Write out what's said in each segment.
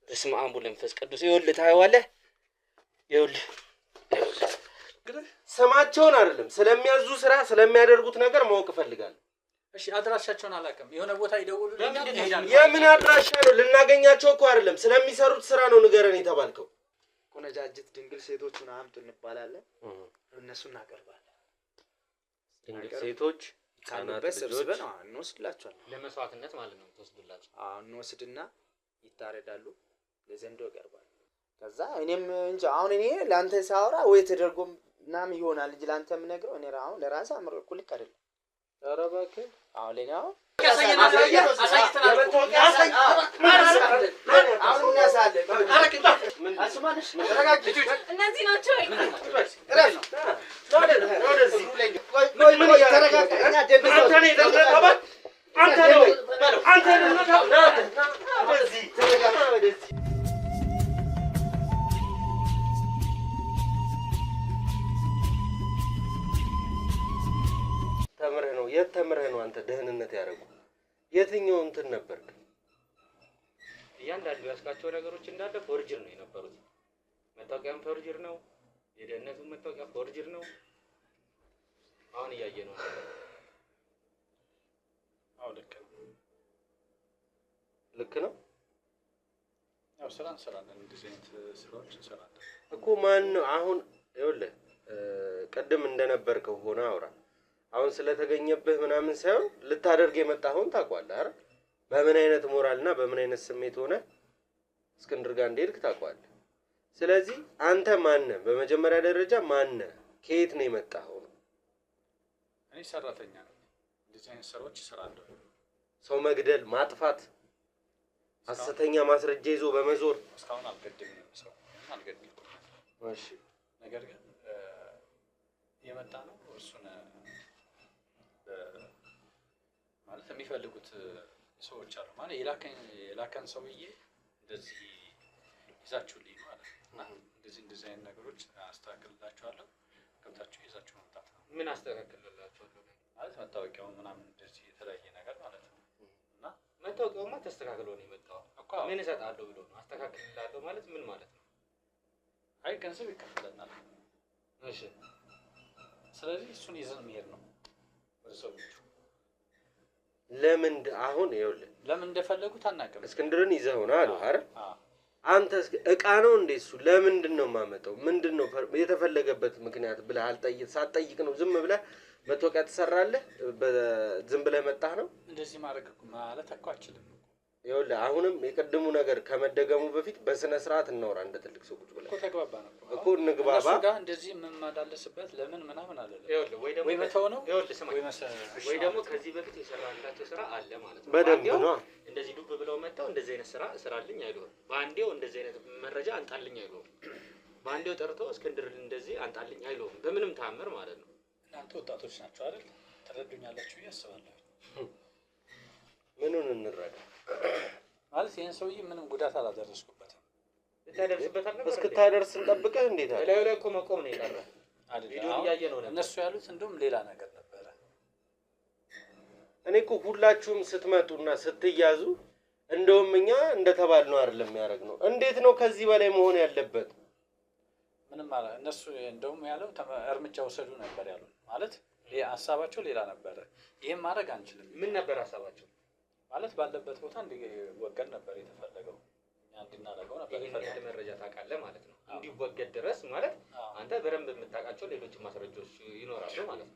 በስመ አብ ወወልድ ወመንፈስ ቅዱስ ይኸውልህ ታየዋለህ ይኸውልህ ስማቸውን አይደለም ስለሚያዙ ስራ ስለሚያደርጉት ነገር ማወቅ ፈልጋለሁ እሺ አድራሻቸውን አላውቅም የሆነ ቦታ ይደውሉልኝ የምን አድራሻ ነው ልናገኛቸው እኮ አይደለም ስለሚሰሩት ስራ ነው ንገረን የተባልከው ቆነጃጅት ድንግል ሴቶችን አምጡ እንባላለን እነሱን እናቀርባለን ድንግል ሴቶች ካሉበት ሰብስበን እንወስድላቸዋለን ለመስዋዕትነት ማለት ነው ተወስዱላቸው እንወስድና ይታረዳሉ ለዘንዶ ይቀርባሉ ከዛ እኔም እንጂ አሁን እኔ ላንተ ሳወራ ወይ ተደርጎም ናም ይሆናል እንጂ ላንተ ምነግረው እኔ ራው ለራሴ አምርኩ ልክ አይደለም ኧረ እባክህ አሁን ለኛው እነዚህ ናቸው ተምረህ ነው አንተ ደህንነት ያደረጉ የትኛው እንትን ነበር እያንዳንዱ ያስካቸው ነገሮች እንዳለ ፎርጅር ነው የነበሩት መታወቂያም ፎርጅር ነው የደህንነቱ መታወቂያ ፎርጅር ነው አሁን እያየ ነው አው ልክ ነው ያው ስራ እንሰራለን እንደዚህ አይነት ስራዎች እንሰራለን እኮ ማን አሁን ይኸውልህ ቀደም እንደነበርከው ሆነ አውራ አሁን ስለተገኘብህ ምናምን ሳይሆን ልታደርግ የመጣኸውን ታውቃለህ አይደል በምን አይነት ሞራልና በምን አይነት ስሜት ሆነ እስክንድር ጋር እንደሄድክ ታውቃለህ ስለዚህ አንተ ማን ነህ በመጀመሪያ ደረጃ ማን ነህ ከየት ነው የመጣኸው እኔ ሰራተኛ ነኝ እንደዚህ አይነት ስራዎች እሰራለሁ ሰው መግደል ማጥፋት ሐሰተኛ ማስረጃ ይዞ በመዞር እስካሁን አልገደልኩም ሰው አልገደልኩም እሺ ነገር ግን የመጣ ነው እሱን ማለት የሚፈልጉት ሰዎች አሉ ማለት የላከን ሰውዬ እንደዚህ ይዛችሁልኝ ማለት ነው እንደዚህ አይነት ነገሮች አስተካክልላችኋለሁ ገብታችሁ ይዛችሁ መጣት ነው ምን አስተካክልላችኋለሁ ማለት መታወቂያው ምናምን እንደዚህ የተለያየ ነገር ማለት ነው እና መታወቂያውማ ተስተካክሎ ነው የመጣው እኮ ምን እሰጣለሁ ብሎ ነው አስተካክልላለሁ ማለት ምን ማለት ነው አይ ገንዘብ ይከፈለናል እሺ ስለዚህ እሱን ይዘን መሄድ ነው ወደ ሰዎቹ ለምን አሁን ይኸውልህ ለምን እንደፈለጉት አናውቅም እስክንድርን ይዘውና አሉ አይደል አንተ እቃ ነው እንደሱ ለምንድን ነው ማመጣው ምንድነው የተፈለገበት ምክንያት ብለህ ሳትጠይቅ ነው ዝም ብለህ መታወቂያ ተሰራለህ ዝም ብለህ መጣህ ነው እንደዚህ ማድረግ ማለት እኮ አችልም ይኸውልህ አሁንም የቀደሙ ነገር ከመደገሙ በፊት በስነ ስርዓት እናወራ እንደ ትልቅ ሰው ቁጭ ብለህ እኮ ተግባባን እኮ እንግባባ እሱ ጋር እንደዚህ መመላለስበት ለምን ምናምን አለ ይኸውልህ ወይ መተው ነው ይኸውልህ ስማ ወይ ደግሞ ከዚህ በፊት የሰራላቸው ስራ አለ ማለት ነው በደንብ ነው እንደዚህ ዱብ ብለው መጣው እንደዚህ አይነት ስራ ስራልኝ አይሉም ባንዴው እንደዚህ አይነት መረጃ አንጣልኝ አይሉም ባንዴው ጠርቶ እስክንድር እንደዚህ አንጣልኝ አይሉም በምንም ታምር ማለት ነው እናንተ ወጣቶች ናችሁ አይደል ተረዱኛላችሁ ያስባለሁ ምኑን እንረዳ ማለት ይሄን ሰውዬ ምንም ጉዳት አላደረስኩበትም ልታደርስበት አልነበረ እስክታደርስ እንጠብቀህ እንዴት አለ ላይ እኮ መቆም ነው የቀረ ቪዲዮ ያያየነው ነበር እነሱ ያሉት እንደውም ሌላ ነገር ነበር እኔ እኮ ሁላችሁም ስትመጡና ስትያዙ እንደውም እኛ እንደተባልነው አይደለም ያደርግነው እንዴት ነው ከዚህ በላይ መሆን ያለበት ምንም ማለት እነሱ እንደውም ያለው እርምጃ ወሰዱ ነበር ያሉት ማለት ሐሳባቸው ሌላ ነበር ይሄን ማድረግ አንችልም ምን ነበር ሐሳባቸው ማለት ባለበት ቦታ እንዲወገድ ነበር የተፈለገው እንድናደርገው ነበር ይሄን መረጃ ታውቃለህ ማለት ነው እንዲወገድ ድረስ ማለት አንተ በረንብ የምታውቃቸው ሌሎች ማስረጃዎች ይኖራሉ ማለት ነው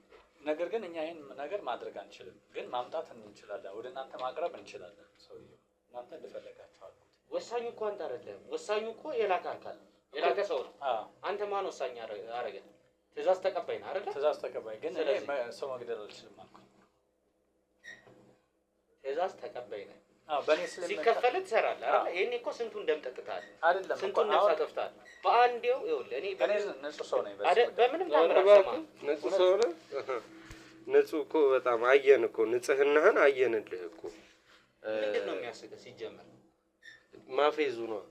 ነገር ግን እኛ ይሄን ነገር ማድረግ አንችልም ግን ማምጣት እንችላለን ወደ እናንተ ማቅረብ እንችላለን ሰውዬው እናንተ እንደፈለጋችሁ አልኩት ወሳኙ እኮ አንተ አይደለም ወሳኙ እኮ የላከ አካል የላከ ሰው ነው አንተ ማን ወሳኝ አረገ ትእዛዝ ተቀባይ ነህ አይደል ትእዛዝ ተቀባይ ግን እኔ ሰው መግደል አልችልም አልኩት ትእዛዝ ተቀባይ ነህ በኔ ስለ ሲከፈል ትሰራለህ አይደል ይሄን እኮ ስንቱን ደም ጠጥተሃል አይደለም ስንቱን ነፍስ አጥፍተሃል በአንዴው ይኸውልህ እኔ ንጹህ ሰው ነኝ በምንም ታምራማ ንጹህ ሰው ነህ ንጹህ እኮ በጣም አየን እኮ ንጽህናህን አየንልህ እኮ ምንድነው የሚያስገው ሲጀመር ማፌዙ ነው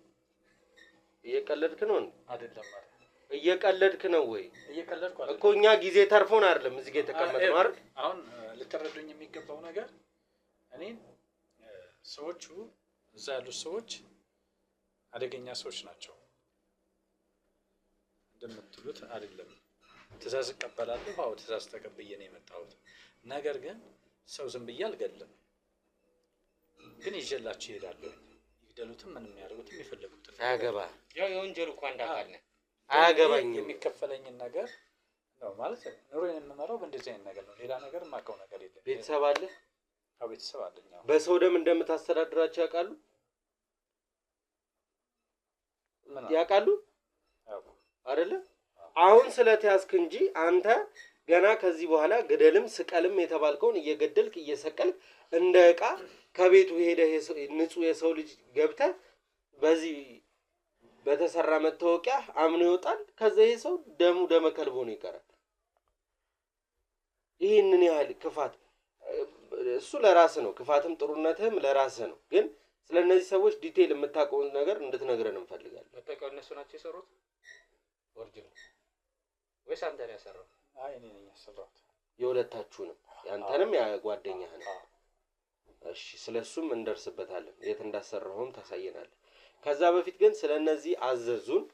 እየቀለድክ ነው አይደለም ማለት እየቀለድክ ነው ወይ እየቀለድኩ አይደለም እኮ እኛ ጊዜ ተርፎን አይደለም እዚህ ጋር የተቀመጥነው አይደል አሁን ልትረዱኝ የሚገባው ነገር እኔ ሰዎቹ እዛ ያሉት ሰዎች አደገኛ ሰዎች ናቸው። እንደምትሉት አይደለም። ትእዛዝ እቀበላለሁ። አዎ ትእዛዝ ተቀብዬ ነው የመጣሁት። ነገር ግን ሰው ዝም ብዬ አልገድልም። ግን ይዤላችሁ እሄዳለሁ። ይግደሉትም ምንም ያደርጉትም የፈለጉትን አያገባ ያው የወንጀሉ እኮ አንድ አካል ነው። አያገባኝም። የሚከፈለኝን ነገር ነው ማለት ኑሮዬን የምመራው በእንደዚህ አይነት ነገር ነው። ሌላ ነገር የማውቀው ነገር የለም። ቤተሰብ አለ? አዎ ቤተሰብ አለኝ። በሰው ደም እንደምታስተዳድራቸው ያውቃሉ? ያውቃሉ አይደለ? አሁን ስለተያዝክ እንጂ አንተ ገና ከዚህ በኋላ ግደልም ስቀልም የተባልከውን እየገደልክ እየሰቀልክ እንደ ዕቃ ከቤቱ ሄደህ ንጹህ የሰው ልጅ ገብተህ በዚህ በተሰራ መታወቂያ አምኖ ይወጣል። ከዛ ይሄ ሰው ደሙ ደመ ከልቦ ነው ይቀራል። ይህንን ያህል ክፋት እሱ ለራስህ ነው። ክፋትም ጥሩነትህም ለራስህ ነው። ግን ስለነዚህ ሰዎች ዲቴል የምታውቀውን ነገር እንድትነግረን እንፈልጋለን። መታወቂያው እነሱ ናቸው የሰሩት ኦሪጂናል ወይስ አንተ ነህ ያሰራው? አይ እኔ ነኝ ያሰራሁት። የሁለታችሁንም ያንተንም ያጓደኛህን። እሺ ስለሱም እንደርስበታለን። የት እንዳሰራሁም ታሳየናለህ። ከዛ በፊት ግን ስለነዚህ አዘዙን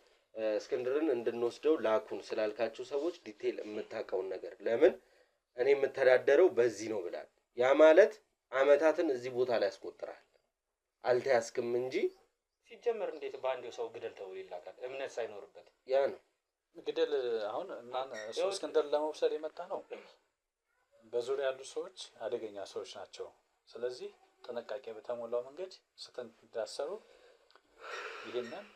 እስክንድርን እንድንወስደው ላኩን ስላልካችሁ ሰዎች ዲቴል የምታውቀውን ነገር ለምን እኔ የምተዳደረው በዚህ ነው ብላል። ያ ማለት አመታትን እዚህ ቦታ ላይ ያስቆጥራል። አልተያዝክም እንጂ ሲጀመር እንዴት በአንዴው ሰው ግደል ተብሎ ይላካል? እምነት ሳይኖርበት ያ ነው ግደል። አሁን እናን እስክንድር ለመውሰድ የመጣ ነው። በዙሪያ ያሉ ሰዎች አደገኛ ሰዎች ናቸው። ስለዚህ ጥንቃቄ በተሞላው መንገድ ስትዳሰሩ ይሄንን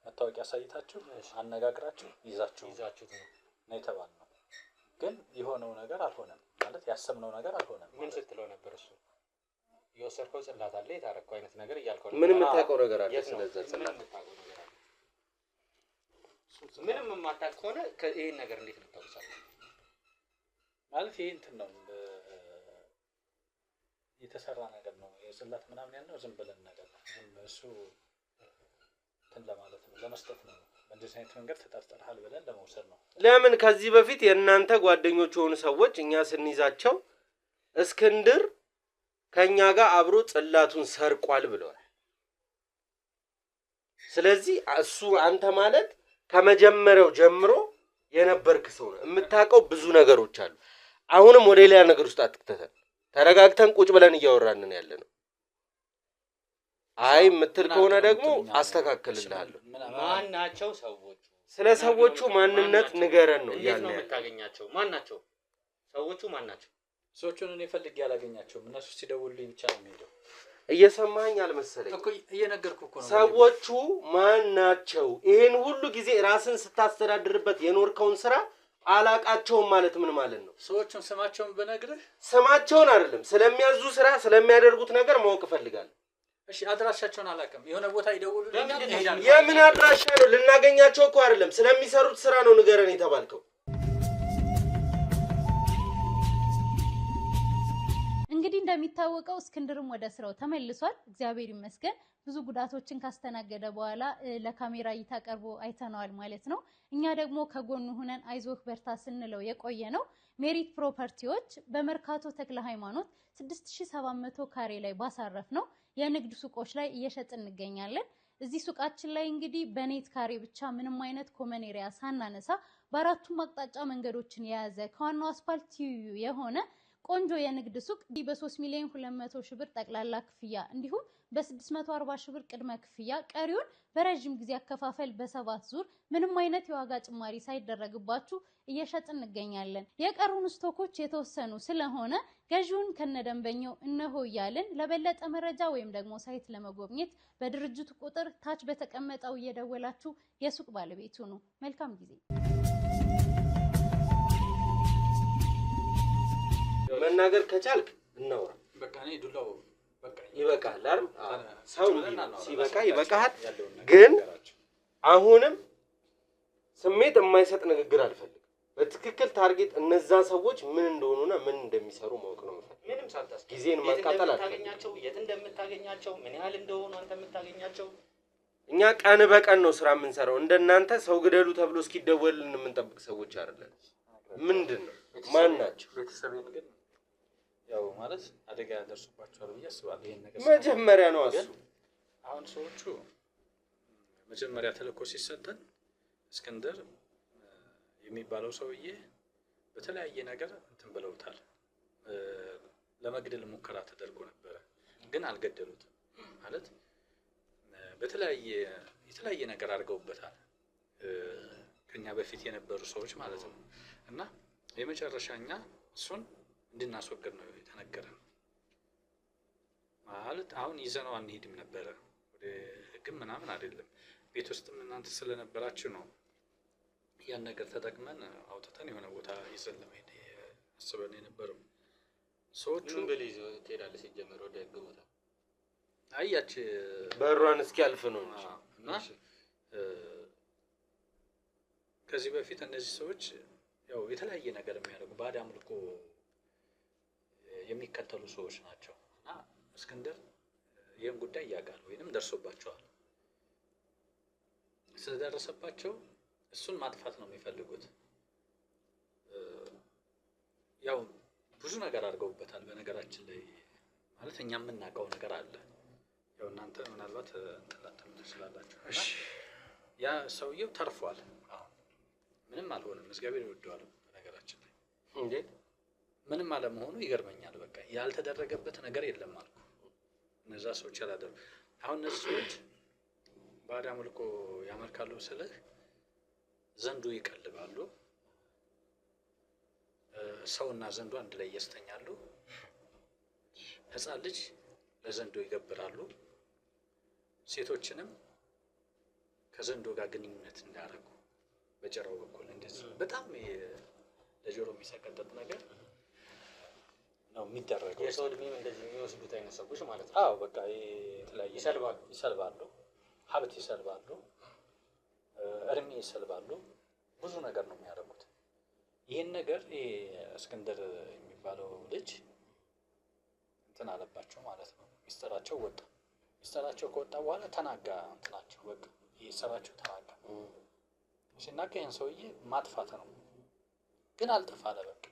መታወቂያ አሳይታችሁ አነጋግራችሁ ይዛችሁት ነው የተባልነው። ግን የሆነው ነገር አልሆነም ማለት ያሰብነው ነገር አልሆነም። ምን ስትለው ነበር እሱ? የወሰድከው ጽላት አለ የታረከው አይነት ነገር እያልከው ነው። ምን የምታውቀው ነገር አለ? ስለዛ ጽላት ምንም የማታውቅ ከሆነ ይሄን ነገር እንዴት ልታውቃለህ? ማለት ይሄ እንትን ነው የተሰራ ነገር ነው። የጽላት ምናምን ያለው ዝም ብለን ነገር ነው። እሱ እንትን ለማለት ነው ለመስጠት ነው። በእንደዚህ አይነት መንገድ ተጠርጥረሃል ብለን ለመውሰድ ነው። ለምን ከዚህ በፊት የእናንተ ጓደኞች የሆኑ ሰዎች እኛ ስንይዛቸው እስክንድር ከኛ ጋር አብሮ ጽላቱን ሰርቋል ብለዋል። ስለዚህ እሱ አንተ ማለት ከመጀመሪያው ጀምሮ የነበርክ ሰው ነው። የምታውቀው ብዙ ነገሮች አሉ። አሁንም ወደ ሌላ ነገር ውስጥ አትክተተን። ተረጋግተን ቁጭ ብለን እያወራንን ያለ ነው። አይ የምትል ከሆነ ደግሞ አስተካክልልሃለሁ። ማን ናቸው ሰዎቹ? ስለ ሰዎቹ ማንነት ንገረን ነው ያለው። እንዴት ነው የምታገኛቸው? ማን ናቸው ሰዎቹ? ማን ናቸው ሰዎቹን? እኔ ፈልጌ ያላገኛቸውም እነሱ ሲደውሉልኝ ብቻ ነው የምሄደው። እየሰማኸኝ አልመሰለኝ እኮ እየነገርኩህ እኮ ነው። ሰዎቹ ማን ናቸው? ይሄን ሁሉ ጊዜ ራስን ስታስተዳድርበት የኖርከውን ስራ አላቃቸውም ማለት ምን ማለት ነው? ሰዎቹን ስማቸውን ብነግርህ ስማቸውን አይደለም ስለሚያዙ ስራ ስለሚያደርጉት ነገር ማወቅ እፈልጋለሁ። እሺ አድራሻቸውን አላውቅም። የሆነ ቦታ ይደውሉልኝ። የምን አድራሻ ነው? ልናገኛቸው እኮ አይደለም ስለሚሰሩት ስራ ነው ንገረን የተባልከው። እንግዲህ እንደሚታወቀው እስክንድርም ወደ ስራው ተመልሷል። እግዚአብሔር ይመስገን። ብዙ ጉዳቶችን ካስተናገደ በኋላ ለካሜራ እይታ ቀርቦ አይተነዋል ማለት ነው። እኛ ደግሞ ከጎኑ ሆነን አይዞህ በርታ ስንለው የቆየ ነው። ሜሪት ፕሮፐርቲዎች በመርካቶ ተክለ ሃይማኖት 6700 ካሬ ላይ ባሳረፍ ነው የንግድ ሱቆች ላይ እየሸጥን እንገኛለን። እዚህ ሱቃችን ላይ እንግዲህ በኔት ካሬ ብቻ ምንም አይነት ኮመን ኤሪያ ሳናነሳ በአራቱም አቅጣጫ መንገዶችን የያዘ ከዋናው አስፋልት ትይዩ የሆነ ቆንጆ የንግድ ሱቅ በ3 ሚሊዮን 200 ሺህ ብር ጠቅላላ ክፍያ እንዲሁም በ640 ሺህ ብር ቅድመ ክፍያ ቀሪውን በረጅም ጊዜ አከፋፈል በ7 ዙር ምንም አይነት የዋጋ ጭማሪ ሳይደረግባችሁ እየሸጥን እንገኛለን። የቀሩን ስቶኮች የተወሰኑ ስለሆነ ገዢውን ከነደንበኛው እነሆ እያልን ለበለጠ መረጃ ወይም ደግሞ ሳይት ለመጎብኘት በድርጅቱ ቁጥር ታች በተቀመጠው እየደወላችሁ የሱቅ ባለቤት ሁኑ። መልካም ጊዜ። መናገር ከቻልክ እናውራ። በቃ እኔ ዱላው በቃ ይበቃል አይደል? ሰው ሲበቃ ይበቃል። ግን አሁንም ስሜት የማይሰጥ ንግግር አልፈልግም። በትክክል ታርጌት እነዛ ሰዎች ምን እንደሆኑና ምን እንደሚሰሩ ማወቅ ነው የምፈልገው። ምንም ሳታስብ ጊዜን ማቃጠል አልፈልግም። የት እንደምታገኛቸው ምን ያህል እንደሆኑ አንተ የምታገኛቸው። እኛ ቀን በቀን ነው ስራ የምንሰራው። እንደናንተ ሰው ግደሉ ተብሎ እስኪደወልን የምንጠብቅ ሰዎች አይደለም። ምንድነው? ማን ናቸው? ቤተሰቤን ግን ያው ማለት አደጋ ያደርሱባቸዋል ብዬ አስባለሁ። ይሄን ነገር መጀመሪያ ነው እሱ። አሁን ሰዎቹ መጀመሪያ ተልእኮ ሲሰጠን እስክንድር የሚባለው ሰውዬ በተለያየ ነገር እንትን ብለውታል። ለመግደል ሙከራ ተደርጎ ነበረ፣ ግን አልገደሉትም። ማለት የተለያየ ነገር አድርገውበታል ከኛ በፊት የነበሩ ሰዎች ማለት ነው። እና የመጨረሻኛ እሱን እንድናስወግድ ነው የተነገረን። ማለት አሁን ይዘነው አንሄድም ነበረ ወደ ህግም ምናምን አይደለም። ቤት ውስጥም እናንተ ስለነበራችሁ ነው ያን ነገር ተጠቅመን አውጥተን የሆነ ቦታ ይዘን ለመሄድ አስበን የነበረው። ሰዎቹ ምን ብለህ ይዘው ትሄዳለህ? ሲጀመር ወደ ህግ ቦታ አያች በሯን እስኪያልፍ ነው እንጂ እና ከዚህ በፊት እነዚህ ሰዎች ያው የተለያየ ነገር የሚያደርጉ ባዕድ አምልኮ የሚከተሉ ሰዎች ናቸው። እና እስክንድር ይህን ጉዳይ ያውቃል ወይንም ደርሶባቸዋል። ስለደረሰባቸው እሱን ማጥፋት ነው የሚፈልጉት። ያው ብዙ ነገር አድርገውበታል። በነገራችን ላይ ማለት እኛ የምናውቀው ነገር አለ። ያው እናንተ ምናልባት እንተላተሉ ትችላላችሁ። ያ ሰውየው ተርፏል። ምንም አልሆነም። እግዚአብሔር ይወደዋል። በነገራችን ላይ እንዴት ምንም አለመሆኑ ይገርመኛል። በቃ ያልተደረገበት ነገር የለም አልኩ። እነዛ ሰዎች ያላደረጉ አሁን እነዚህ ሰዎች ባዕድ አምልኮ ያመልካሉ ስልህ ዘንዶ ይቀልባሉ። ሰውና ዘንዶ አንድ ላይ ያስተኛሉ። ሕፃን ልጅ ለዘንዶ ይገብራሉ። ሴቶችንም ከዘንዶ ጋር ግንኙነት እንዳደረጉ በጭራው በኩል እንደዚህ በጣም ለጆሮ የሚሰቀጥጥ ነገር ነው የሚደረገው። የሰው እድሜም እንደዚህ የሚወስዱት አይነት ሰዎች ማለት ነው። አዎ በቃ የተለያየ ይሰልባሉ፣ ሀብት ይሰልባሉ፣ እድሜ ይሰልባሉ። ብዙ ነገር ነው የሚያደርጉት። ይህን ነገር እስክንድር የሚባለው ልጅ እንትን አለባቸው ማለት ነው። ሚስጥራቸው ወጣ። ሚስጥራቸው ከወጣ በኋላ ተናጋ እንትናቸው በቃ ይህ ስራቸው ተናጋ። ሲናጋ ይህን ሰውዬ ማጥፋት ነው። ግን አልጠፋ አለ። በቃ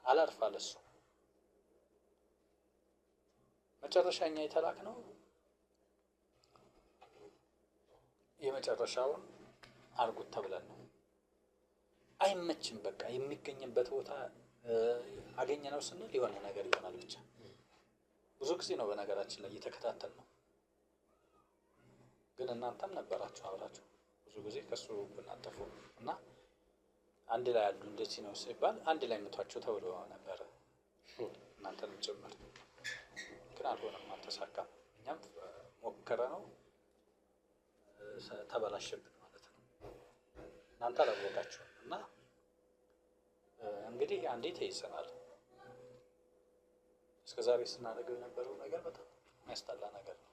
አላርፍ አለ እሱ። መጨረሻኛ የተላክ ነው የመጨረሻውን አርጉት ተብለን ነው። አይመችም። በቃ የሚገኝበት ቦታ አገኘነው ስንል የሆነ ነገር ይሆናል ብቻ። ብዙ ጊዜ ነው በነገራችን ላይ እየተከታተል ነው። ግን እናንተም ነበራችሁ አብራችሁ ብዙ ጊዜ ከሱ ብናጠፉ እና አንድ ላይ ያሉ እንደዚህ ነው ሲባል አንድ ላይ ምቷቸው ተብሎ ነበረ እናንተንም ጭምር። ግን አልሆነም፣ አልተሳካም። እኛም ሞከረ ነው ተበላሸብን ማለት ነው። እናንተ አላወቃችሁም። እና እንግዲህ አንዴ ተይዘናል። እስከዛሬ ስናደርገው የነበረው ነገር በጣም የሚያስጠላ ነገር ነው።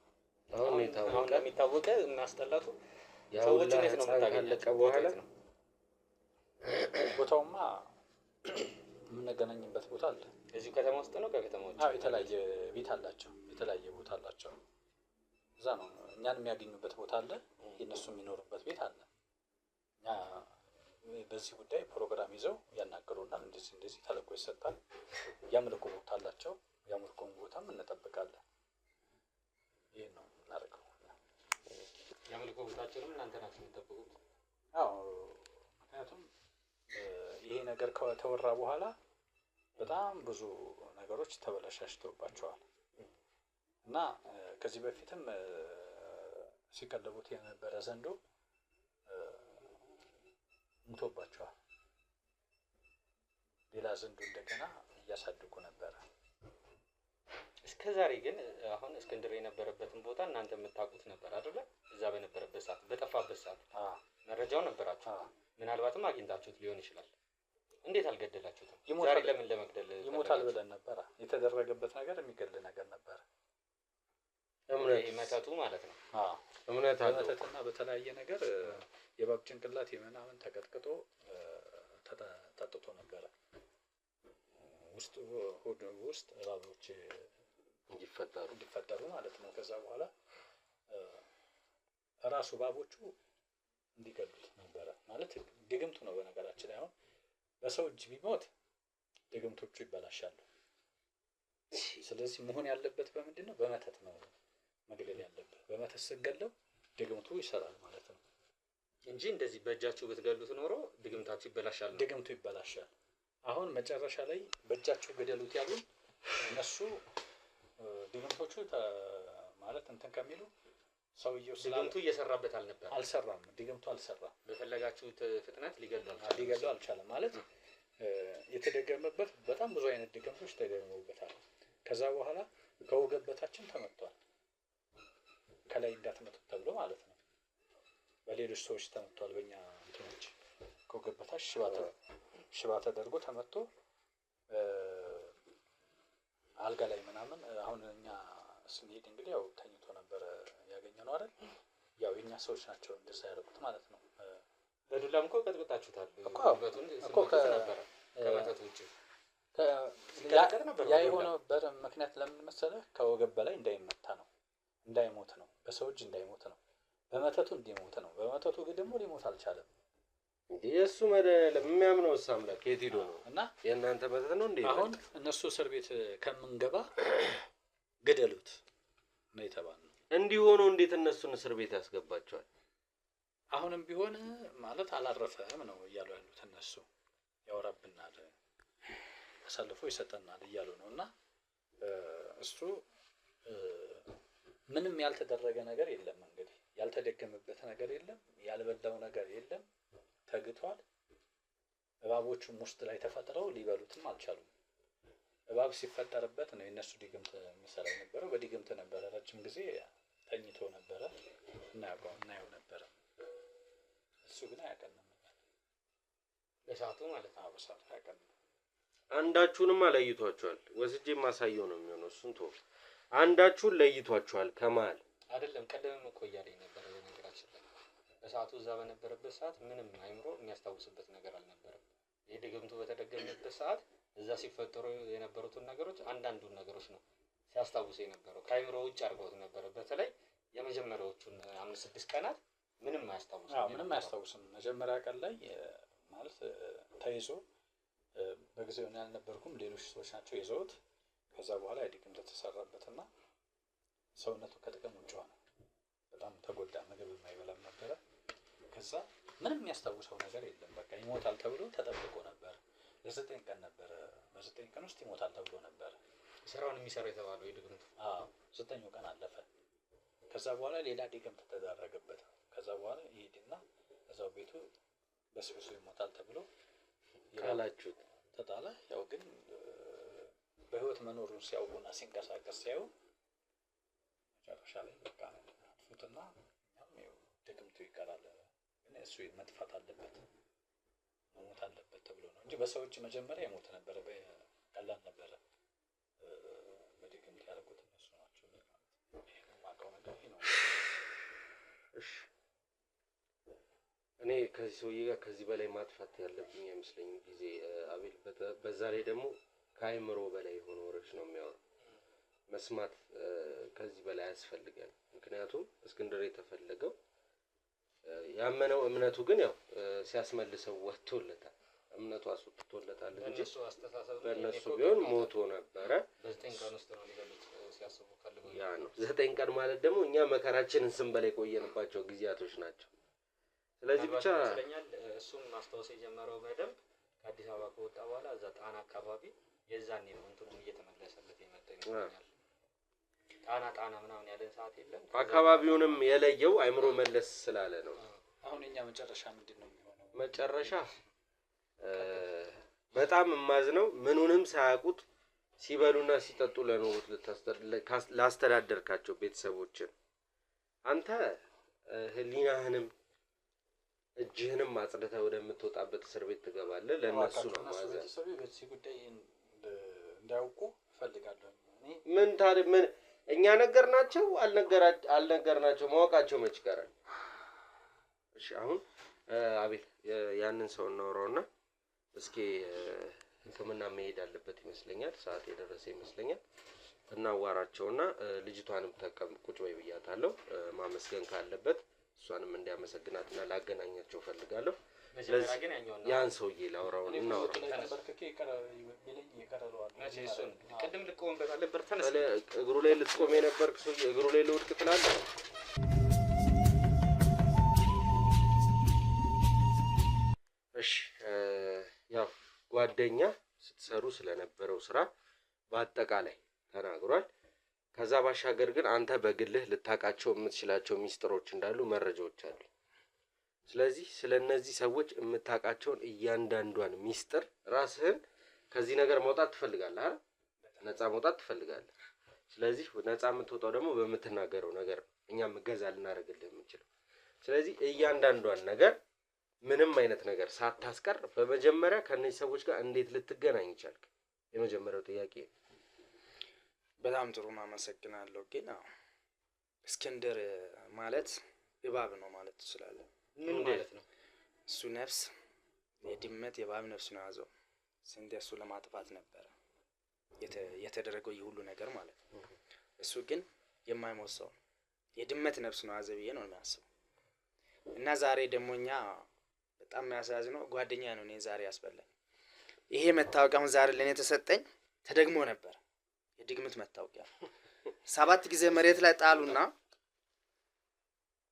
አሁን የሚታወቀ እናስጠላቱ ሰዎች እንዴት ነው የምታገለቀው? በኋላ ቦታውማ የምንገናኝበት ቦታ አለ። እዚሁ ከተማ ውስጥ ነው ከከተማ ውጭ? አዎ የተለያየ ቤት አላቸው፣ የተለያየ ቦታ አላቸው። እዛ ነው እኛን የሚያገኙበት ቦታ አለ፣ የእነሱ የሚኖሩበት ቤት አለ። እኛ በዚህ ጉዳይ ፕሮግራም ይዘው ያናገሩናል። እንደዚህ ተልእኮ ይሰጣል። ያምልኮ ቦታ አላቸው። ያምልኮን ቦታም እንጠብቃለን። ይሄን ነው እናደርገው። ያምልኮ ቦታችንም እናንተ ናችሁ የምትጠብቁት? አዎ ምክንያቱም ይሄ ነገር ከተወራ በኋላ በጣም ብዙ ነገሮች ተበላሽተውባቸዋል እና ከዚህ በፊትም ሲቀለቡት የነበረ ዘንዶ ሙቶባቸዋል። ሌላ ዘንዶ እንደገና እያሳደጉ ነበረ። እስከ ዛሬ ግን አሁን እስክንድር የነበረበትን ቦታ እናንተ የምታውቁት ነበር አይደለ? እዛ በነበረበት ሰዓት፣ በጠፋበት ሰዓት መረጃው ነበራችሁ። ምናልባትም አግኝታችሁት ሊሆን ይችላል። እንዴት አልገደላችሁትም? ዛሬ ለምን ለመግደል ይሞታል ብለን ነበረ። የተደረገበት ነገር የሚገል ነገር ነበረ። መተቱ ማለት ነው። እምነት አለ። በመተትና በተለያየ ነገር የባብ ጭንቅላት የምናምን ተቀጥቅጦ ተጠጥቶ ነበረ። ውስጥ ሆድ ውስጥ እባቦች እንዲፈጠሩ ማለት ነው። ከዛ በኋላ ራሱ እባቦቹ እንዲገሉት ነበረ ማለት ድግምቱ ነው። በነገራችን ላይ አሁን በሰው እጅ ቢሞት ድግምቶቹ ይበላሻሉ። ስለዚህ መሆን ያለበት በምንድን ነው? በመተት ነው መግደል ያለበት። በመተት ስገለው ድግምቱ ይሰራል ማለት ነው እንጂ እንደዚህ በእጃችሁ ብትገሉት ኖሮ ድግምታችሁ ይበላሻል። ድግምቱ ይበላሻል። አሁን መጨረሻ ላይ በእጃችሁ ገደሉት ያሉን እነሱ ድግምቶቹ ማለት እንትን ከሚሉ ሰውየው ድግምቱ እየሰራበት አልሰራም። ድግምቱ አልሰራም። በፈለጋችሁት ፍጥነት ሊገሉ አልቻለም ማለት የተደገመበት በጣም ብዙ አይነት ድግምቶች ተደግመውበታል። ከዛ በኋላ ከወገብ በታችን ተመቷል። ከላይ እንዳትመቱት ተብሎ ማለት ነው። በሌሎች ሰዎች ተመቷል። በእኛ እንትኖች ከወገብ በታች ሽባ ተደርጎ ተመቶ አልጋ ላይ ምናምን አሁን እኛ ስንሄድ እንግዲህ ያው ተኝቶ ነበረ ያገኘነው አይደል? ያው የኛ ሰዎች ናቸው እንደዛ ያደረጉት ማለት ነው። በዱላም እኮ ቀጥቅጣችሁታል እኮ ነበረ ከመተት ውጭ ያ የሆነበት ምክንያት ለምን መሰለህ? ከወገብ በላይ እንዳይሞት ነው። በሰው እጅ እንዳይሞት ነው። በመተቱ እንዲሞት ነው። በመተቱ ግን ደግሞ ሊሞት አልቻለም። የእሱ መድኃኒዓለም የሚያምነው እሱ አምላክ የት ሄዶ ነው? እና የእናንተ መተት ነው እንዴ? አሁን እነሱ እስር ቤት ከምንገባ ግደሉት ነው የተባለው። እንዲህ ሆኖ እንዴት እነሱን እስር ቤት ያስገባቸዋል? አሁንም ቢሆን ማለት አላረፈም ነው እያሉ ያሉት እነሱ። ያወራብናል፣ አሳልፎ ይሰጠናል እያሉ ነው። እና እሱ ምንም ያልተደረገ ነገር የለም። እንግዲህ ያልተደገመበት ነገር የለም። ያልበላው ነገር የለም። ተግቷል። እባቦቹም ውስጥ ላይ ተፈጥረው ሊበሉትም አልቻሉም። እባብ ሲፈጠርበት ነው የነሱ ድግምት የሚሰራ የነበረው። በድግምት ነበረ ረጅም ጊዜ ተኝቶ ነበረ። እናየው ነበረ። እሱ ግን አያውቅም በሰዓቱ ማለት ነው። በሰዓቱ አያውቅም። አንዳችሁንም ለይቷቸዋል። ወስጄ ማሳየው ነው የሚሆነው። እሱን ተው። አንዳችሁን ለይቷቸዋል ከመሀል አይደለም። ቀደምም እኮ እያለኝ ነበረ በነገራችን ላይ በሰዓቱ እዛ በነበረበት ሰዓት ምንም አይምሮ የሚያስታውስበት ነገር አልነበረም። ይሄ ድግምቱ በተደገመበት ሰዓት እዛ ሲፈጠሩ የነበሩትን ነገሮች አንዳንዱን ነገሮች ነው ሲያስታውስ የነበረው። ከአይምሮ ውጭ አድርገውት ነበረ። በተለይ የመጀመሪያዎቹን 5-6 ቀናት ምንም አያስታውስም። ምንም አያስታውስም። መጀመሪያ ቀን ላይ ማለት ተይዞ በጊዜው እኔ አልነበርኩም፣ ሌሎች ሰዎች ናቸው ይዘውት። ከዛ በኋላ ድግምት ተሰራበትና ሰውነቱ ከጥቅም ውጭ ሆነ። በጣም ተጎዳ። ምግብ የማይበላም ነበረ። ከዛ ምንም የሚያስታውሰው ነገር የለም። በቃ ይሞታል ተብሎ ተጠብቆ ነበር። ለ9 ቀን ነበረ። በ9 ቀን ውስጥ ይሞታል ተብሎ ነበር ስራውን የሚሰራው የተባለው የድግምቱ። 9ኙ ቀን አለፈ። ከዛ በኋላ ሌላ ድግምት ተደረገበት። ከዛ በኋላ ይሄድና እዛው ቤቱ በስብሶ ይሞታል ተብሎ ካላችሁት ተጣለ። ያው ግን በህይወት መኖሩን ሲያውቁና ሲንቀሳቀስ ሲያዩ መጨረሻ ላይ በቃ አጥፉትና እኛም ያው ድግምቱ ይቀራል፣ ግን እሱ መጥፋት አለበት መሞት አለበት ተብሎ ነው እንጂ በሰው እጅ መጀመሪያ ይሞት ነበረ። ቀላል ነበረ። በድግምት ያደረጉት እነሱ ናቸው። ይሄ የማውቀው ነገር ነው። እሺ እኔ ከዚህ ሰውዬ ጋር ከዚህ በላይ ማጥፋት ያለብኝ አይመስለኝም ጊዜ አቤል። በዛ ላይ ደግሞ ከአይምሮ በላይ የሆነ ወሬዎች ነው የሚያወራው። መስማት ከዚህ በላይ ያስፈልጋል። ምክንያቱም እስክንድር የተፈለገው ያመነው እምነቱ ግን ያው ሲያስመልሰው ወጥቶለታል። እምነቱ አስወጥቶለታል እንጂ በእነሱ ቢሆን ሞቶ ነበረ። በ9 ቀን ውስጥ ነው ሊገሉት ሲያስቡ ፈልገው ያ ነው 9 ቀን ማለት ደግሞ እኛ መከራችንን ስንበላ የቆየንባቸው ጊዜያቶች ናቸው። ስለዚህ ብቻ ይመስለኛል እሱም ማስታወስ የጀመረው በደንብ ከአዲስ አበባ ከወጣ በኋላ እዛ ጣና አካባቢ የዛኔ ነው እንትኑ እየተመለሰለት የመጣው ይመስለኛል። ጣና ምናምን ያለን ሰዓት የለም። አካባቢውንም የለየው አይምሮ መለስ ስላለ ነው። አሁን እኛ መጨረሻ ምንድነው የሚሆነው? መጨረሻ በጣም የማዝነው ምኑንም ሳያውቁት ሲበሉና ሲጠጡ ለኖሩት ላስተዳደርካቸው ቤተሰቦችን አንተ ህሊናህንም እጅህንም አጽድተህ ወደምትወጣበት እስር ቤት ትገባለህ። ለነሱ ነው ማዘን። በዚህ ጉዳይ እንዳያውቁ እፈልጋለሁ። ምን ታዲያ ምን እኛ ነገርናቸው አልነገርናቸው ማወቃቸው መች ቀራል? እሺ አሁን አቤል ያንን ሰው እናወራውና እስኪ ሕክምና መሄድ አለበት ይመስለኛል። ሰዓት የደረሰ ይመስለኛል። እናዋራቸውና ልጅቷንም ቁጭ በይ ብያታለሁ። ማመስገን ካለበት እሷንም እንዲያመሰግናትና ላገናኛቸው ፈልጋለሁ። ስለዚህ ያን ሰውዬ ላውራውን እናውራ። ቅድም ልቆምበት አለበት። ተነስ እግሩ ላይ ልትቆም የነበርክ ሰውዬ እግሩ ላይ ልውድቅ ትላለህ። እሺ ያው ጓደኛ ስትሰሩ ስለነበረው ስራ በአጠቃላይ ተናግሯል። ከዛ ባሻገር ግን አንተ በግልህ ልታውቃቸው የምትችላቸው ሚስጥሮች እንዳሉ መረጃዎች አሉ። ስለዚህ ስለነዚህ ሰዎች የምታውቃቸውን እያንዳንዷን ሚስጥር ራስህን ከዚህ ነገር መውጣት ትፈልጋለህ አይደል? ነፃ መውጣት ትፈልጋለህ። ስለዚህ ነፃ የምትወጣው ደግሞ በምትናገረው ነገር ነው። እኛም እገዛ ልናደርግልህ የምንችለው። ስለዚህ እያንዳንዷን ነገር ምንም አይነት ነገር ሳታስቀር በመጀመሪያ ከነዚህ ሰዎች ጋር እንዴት ልትገናኝ ቻልክ? የመጀመሪያው ጥያቄ። በጣም ጥሩ አመሰግናለሁ። ግን እስክንድር ማለት እባብ ነው ማለት ትችላለህ። ምን ማለት ነው? እሱ ነፍስ የድመት የእባብ ነፍስ ነው ያዘው። ስንዴ እሱ ለማጥፋት ነበር የተደረገው ይህ ሁሉ ነገር ማለት ነው። እሱ ግን የማይሞት ሰው የድመት ነፍስ ነው ያዘ ብዬ ነው የሚያስበው። እና ዛሬ ደግሞ እኛ በጣም የሚያሳዝነው ጓደኛ ነው እኔ ዛሬ ያስበላኝ። ይሄ መታወቂያውን ዛሬ ለእኔ ተሰጠኝ ተደግሞ ነበር። የድግምት መታወቂያ 7 ጊዜ መሬት ላይ ጣሉና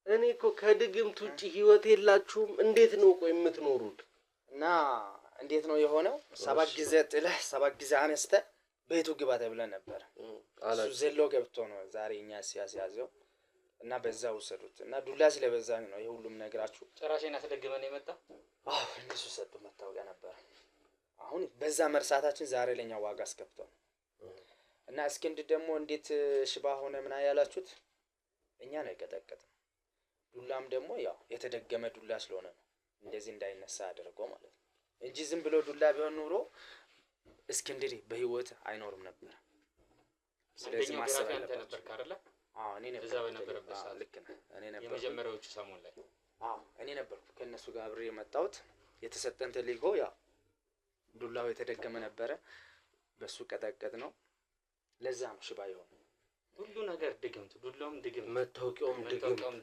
እኔ እኮ ከድግምት ውጪ ህይወት የላችሁም እንዴት ነው ቆይ የምትኖሩት? እና እንዴት ነው የሆነው? 7 ጊዜ ጥለህ 7 ጊዜ አነስተህ ቤቱ ግባ ተብለን ነበር። እሱ ዘሎ ገብቶ ነው ዛሬ እኛ ሲያስያዘው እና በዛ ወሰዱት እና ዱላ ስለበዛኝ ነው የሁሉም ነግራችሁ። ጭራሽና ተደግመን የመጣ እነሱ ሰጡ መታወቂያ ነበር። አሁን በዛ መርሳታችን ዛሬ ለኛ ዋጋ አስከፍቷል። እና እስክንድር ደግሞ እንዴት ሽባ ሆነ ምን ያላችሁት? እኛ ነው የቀጠቀጥነው። ዱላም ደግሞ ያው የተደገመ ዱላ ስለሆነ ነው እንደዚህ እንዳይነሳ አድርጎ ማለት ነው እንጂ ዝም ብሎ ዱላ ቢሆን ኖሮ እስክንድር በህይወት አይኖርም ነበር። ስለዚህ ማሰብ ነበር ካረለ እኔ ነበር እዛ በነበረበት ሰዓት ልክ ነህ። እኔ ነበር የመጀመሪያዎቹ ሰሞን ላይ እኔ ነበርኩ ከነሱ ጋር አብሬ የመጣሁት። የተሰጠን ተልእኮ ያው ዱላው የተደገመ ነበረ። በሱ ቀጠቀጥ ነው። ለዛ ነው ሽባ የሆነ ሁሉ ነገር ድግምት፣ ዱላውም ድግምት፣ መታወቂያውም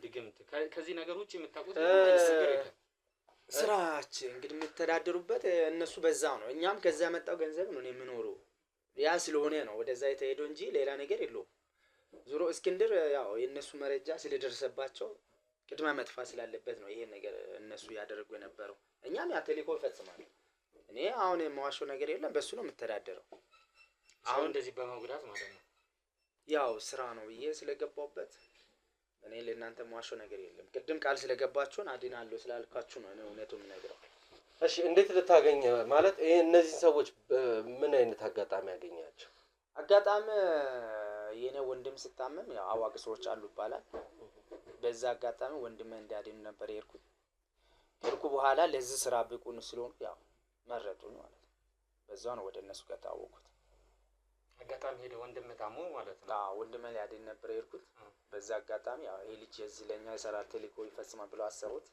ድግምት። ከዚህ ነገር ውጪ የምታውቁት ነገር የለም። ስራችን እንግዲህ የምተዳደሩበት እነሱ በዛው ነው። እኛም ከዛ ያመጣው ገንዘብ ነው የምኖረው። ያ ስለሆነ ነው ወደዛ የተሄደው እንጂ ሌላ ነገር የለውም። ዙሮ እስክንድር ያው የነሱ መረጃ ስለደረሰባቸው ቅድመ መጥፋት ስላለበት ነው ይሄን ነገር እነሱ ያደረጉ የነበረው። እኛም ያ ተልእኮ እንፈጽማለን። እኔ አሁን የማዋሸው ነገር የለም። በሱ ነው የምተዳደረው። አሁን እንደዚህ በመጉዳት ማለት ነው ያው ስራ ነው ብዬ ስለገባሁበት እኔ ለእናንተ የማዋሸው ነገር የለም። ቅድም ቃል ስለገባችሁን አድናለሁ ስላልካችሁ ነው እኔ እውነቱን የምነግረው። እሺ እንዴት ልታገኝ ማለት እነዚህ ሰዎች ምን አይነት አጋጣሚ ያገኛቸው? አጋጣሚ የኔ ወንድም ስታመም ያው አዋቂ ሰዎች አሉ ይባላል። በዛ አጋጣሚ ወንድሜ እንዲያድን ነበር የሄድኩት። ከሄድኩ በኋላ ለዚህ ስራ ብቁ ስለሆኑ ያው መረጡኝ ማለት ነው። በዛው ነው ወደ እነሱ ጋር ተዋወቅኩት። አጋጣሚ ሄደ ወንድም ታሞ ማለት ነው። ወንድሜ ሊያድን ነበር የሄድኩት። በዛ አጋጣሚ ያው ይሄ ልጅ እዚህ ለኛ የሰራት ተልእኮ ይፈጽማል ብለው አሰሩት።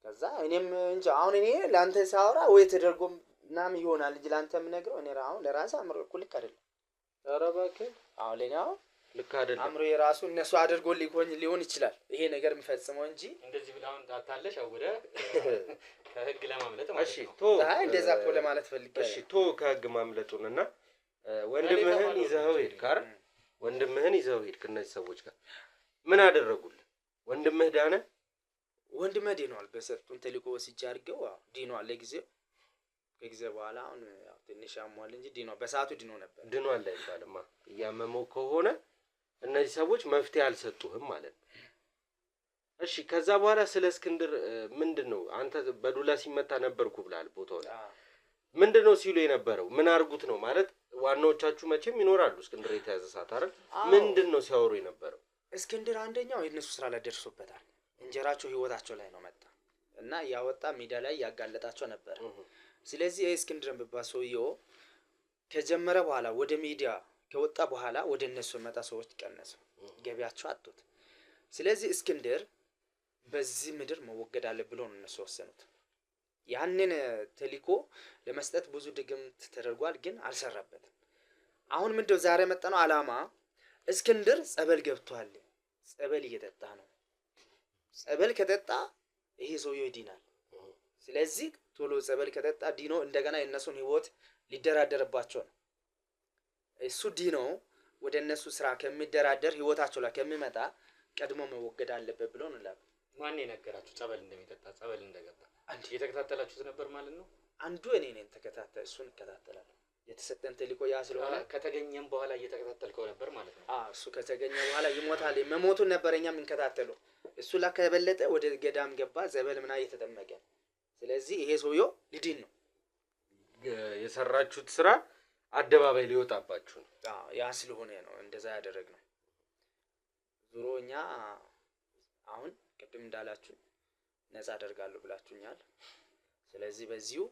ከዛ እኔም እንጂ አሁን እኔ ላንተ ሳወራ ወይ ተደርጎም ምናምን ይሆናል እንጂ ላንተ የምነግረው እኔ አሁን ለራሴ አምሮ እኮ ልክ አይደለም። ኧረ እባክህ ለኛው ልክ አይደለም። አምሮ የራሱ እነሱ አድርጎ ሊሆን ይችላል ይሄ ነገር የሚፈጽመው እንጂ እንደዚህ ብላውን ታታለሽ አውደ ከህግ ለማምለጥ ማለት ነው። እሺ እንደዛ እኮ ለማለት ፈልጌ ከህግ ማምለጡንና ወንድምህን ይዘኸው ሄድክ አይደል? ወንድምህን ይዘኸው ሄድክ እነዚህ ሰዎች ጋር ምን አደረጉልህ? ወንድምህ ዳነ? ወንድምህ ድኗል። በሰጡን ተልእኮ ወስጄ አድርገው ድኗል ለጊዜው። ከጊዜ በኋላ አሁን ያው ትንሽ አሟል እንጂ ድኗል። በሰዓቱ ድኖ ነበር። ድኗል አይባልማ። እያመመው ከሆነ እነዚህ ሰዎች መፍትሄ አልሰጡህም ማለት ነው። እሺ ከዛ በኋላ ስለ እስክንድር ምንድነው አንተ በዱላ ሲመታ ነበርኩ ብለሃል ቦታው ላይ ምንድነው ሲሉ የነበረው? ምን አርጉት ነው ማለት ዋናዎቻችሁ መቼም ይኖራሉ እስክንድር የተያዘ ሰዓት አይደል? ምንድነው ሲያወሩ የነበረው? እስክንድር አንደኛው የነሱ ስራ ላይ ደርሶበታል። እንጀራቸው ህይወታቸው ላይ ነው መጣ እና ያወጣ ሚዲያ ላይ ያጋለጣቸው ነበር። ስለዚህ እስክንድር የሚባል ሰውዬው ከጀመረ በኋላ ወደ ሚዲያ ከወጣ በኋላ ወደ እነሱ መጣ ሰዎች ቀነሱ፣ ገቢያቸው አጡት። ስለዚህ እስክንድር በዚህ ምድር መወገድ አለ ብሎ ነው እነሱ ወሰኑት። ያንን ተልእኮ ለመስጠት ብዙ ድግምት ተደርጓል፣ ግን አልሰራበትም። አሁን ምንድነው ዛሬ መጣነው አላማ እስክንድር ጸበል ገብቷል። ጸበል እየጠጣ ነው። ጸበል ከጠጣ ይሄ ሰውዬው ይድናል። ስለዚህ ቶሎ ጸበል ከጠጣ ዲኖ እንደገና የነሱን ህይወት ሊደራደርባቸው ነው። እሱ ዲኖ ወደ እነሱ ስራ ከሚደራደር ህይወታቸው ላይ ከሚመጣ ቀድሞ መወገድ አለበት ብሎ ነው ላክ። ማን የነገራችሁ ጸበል እንደሚጠጣ ጸበል እንደገባ እየተከታተላችሁት ነበር ማለት ነው? አንዱ እኔ ነኝ ተከታተል እሱን እከታተላለሁ። የተሰጠን ተልእኮ ያ ስለሆነ ከተገኘም በኋላ እየተከታተልከው ነበር ማለት ነው? እሱ ከተገኘ በኋላ ይሞታል መሞቱን ነበር እኛ የምንከታተለው። እሱ ላካ የበለጠ ወደ ገዳም ገባ ጸበል ምናምን እየተጠመቀ። ስለዚህ ይሄ ሰውዬው ሊድን ነው። የሰራችሁት ስራ አደባባይ ሊወጣባችሁ ነው። ያ ስለሆነ ነው እንደዛ ያደረግነው። ዙሮ እኛ አሁን ቅድም እንዳላችሁ ነፃ አደርጋለሁ ብላችሁኛል። ስለዚህ በዚሁ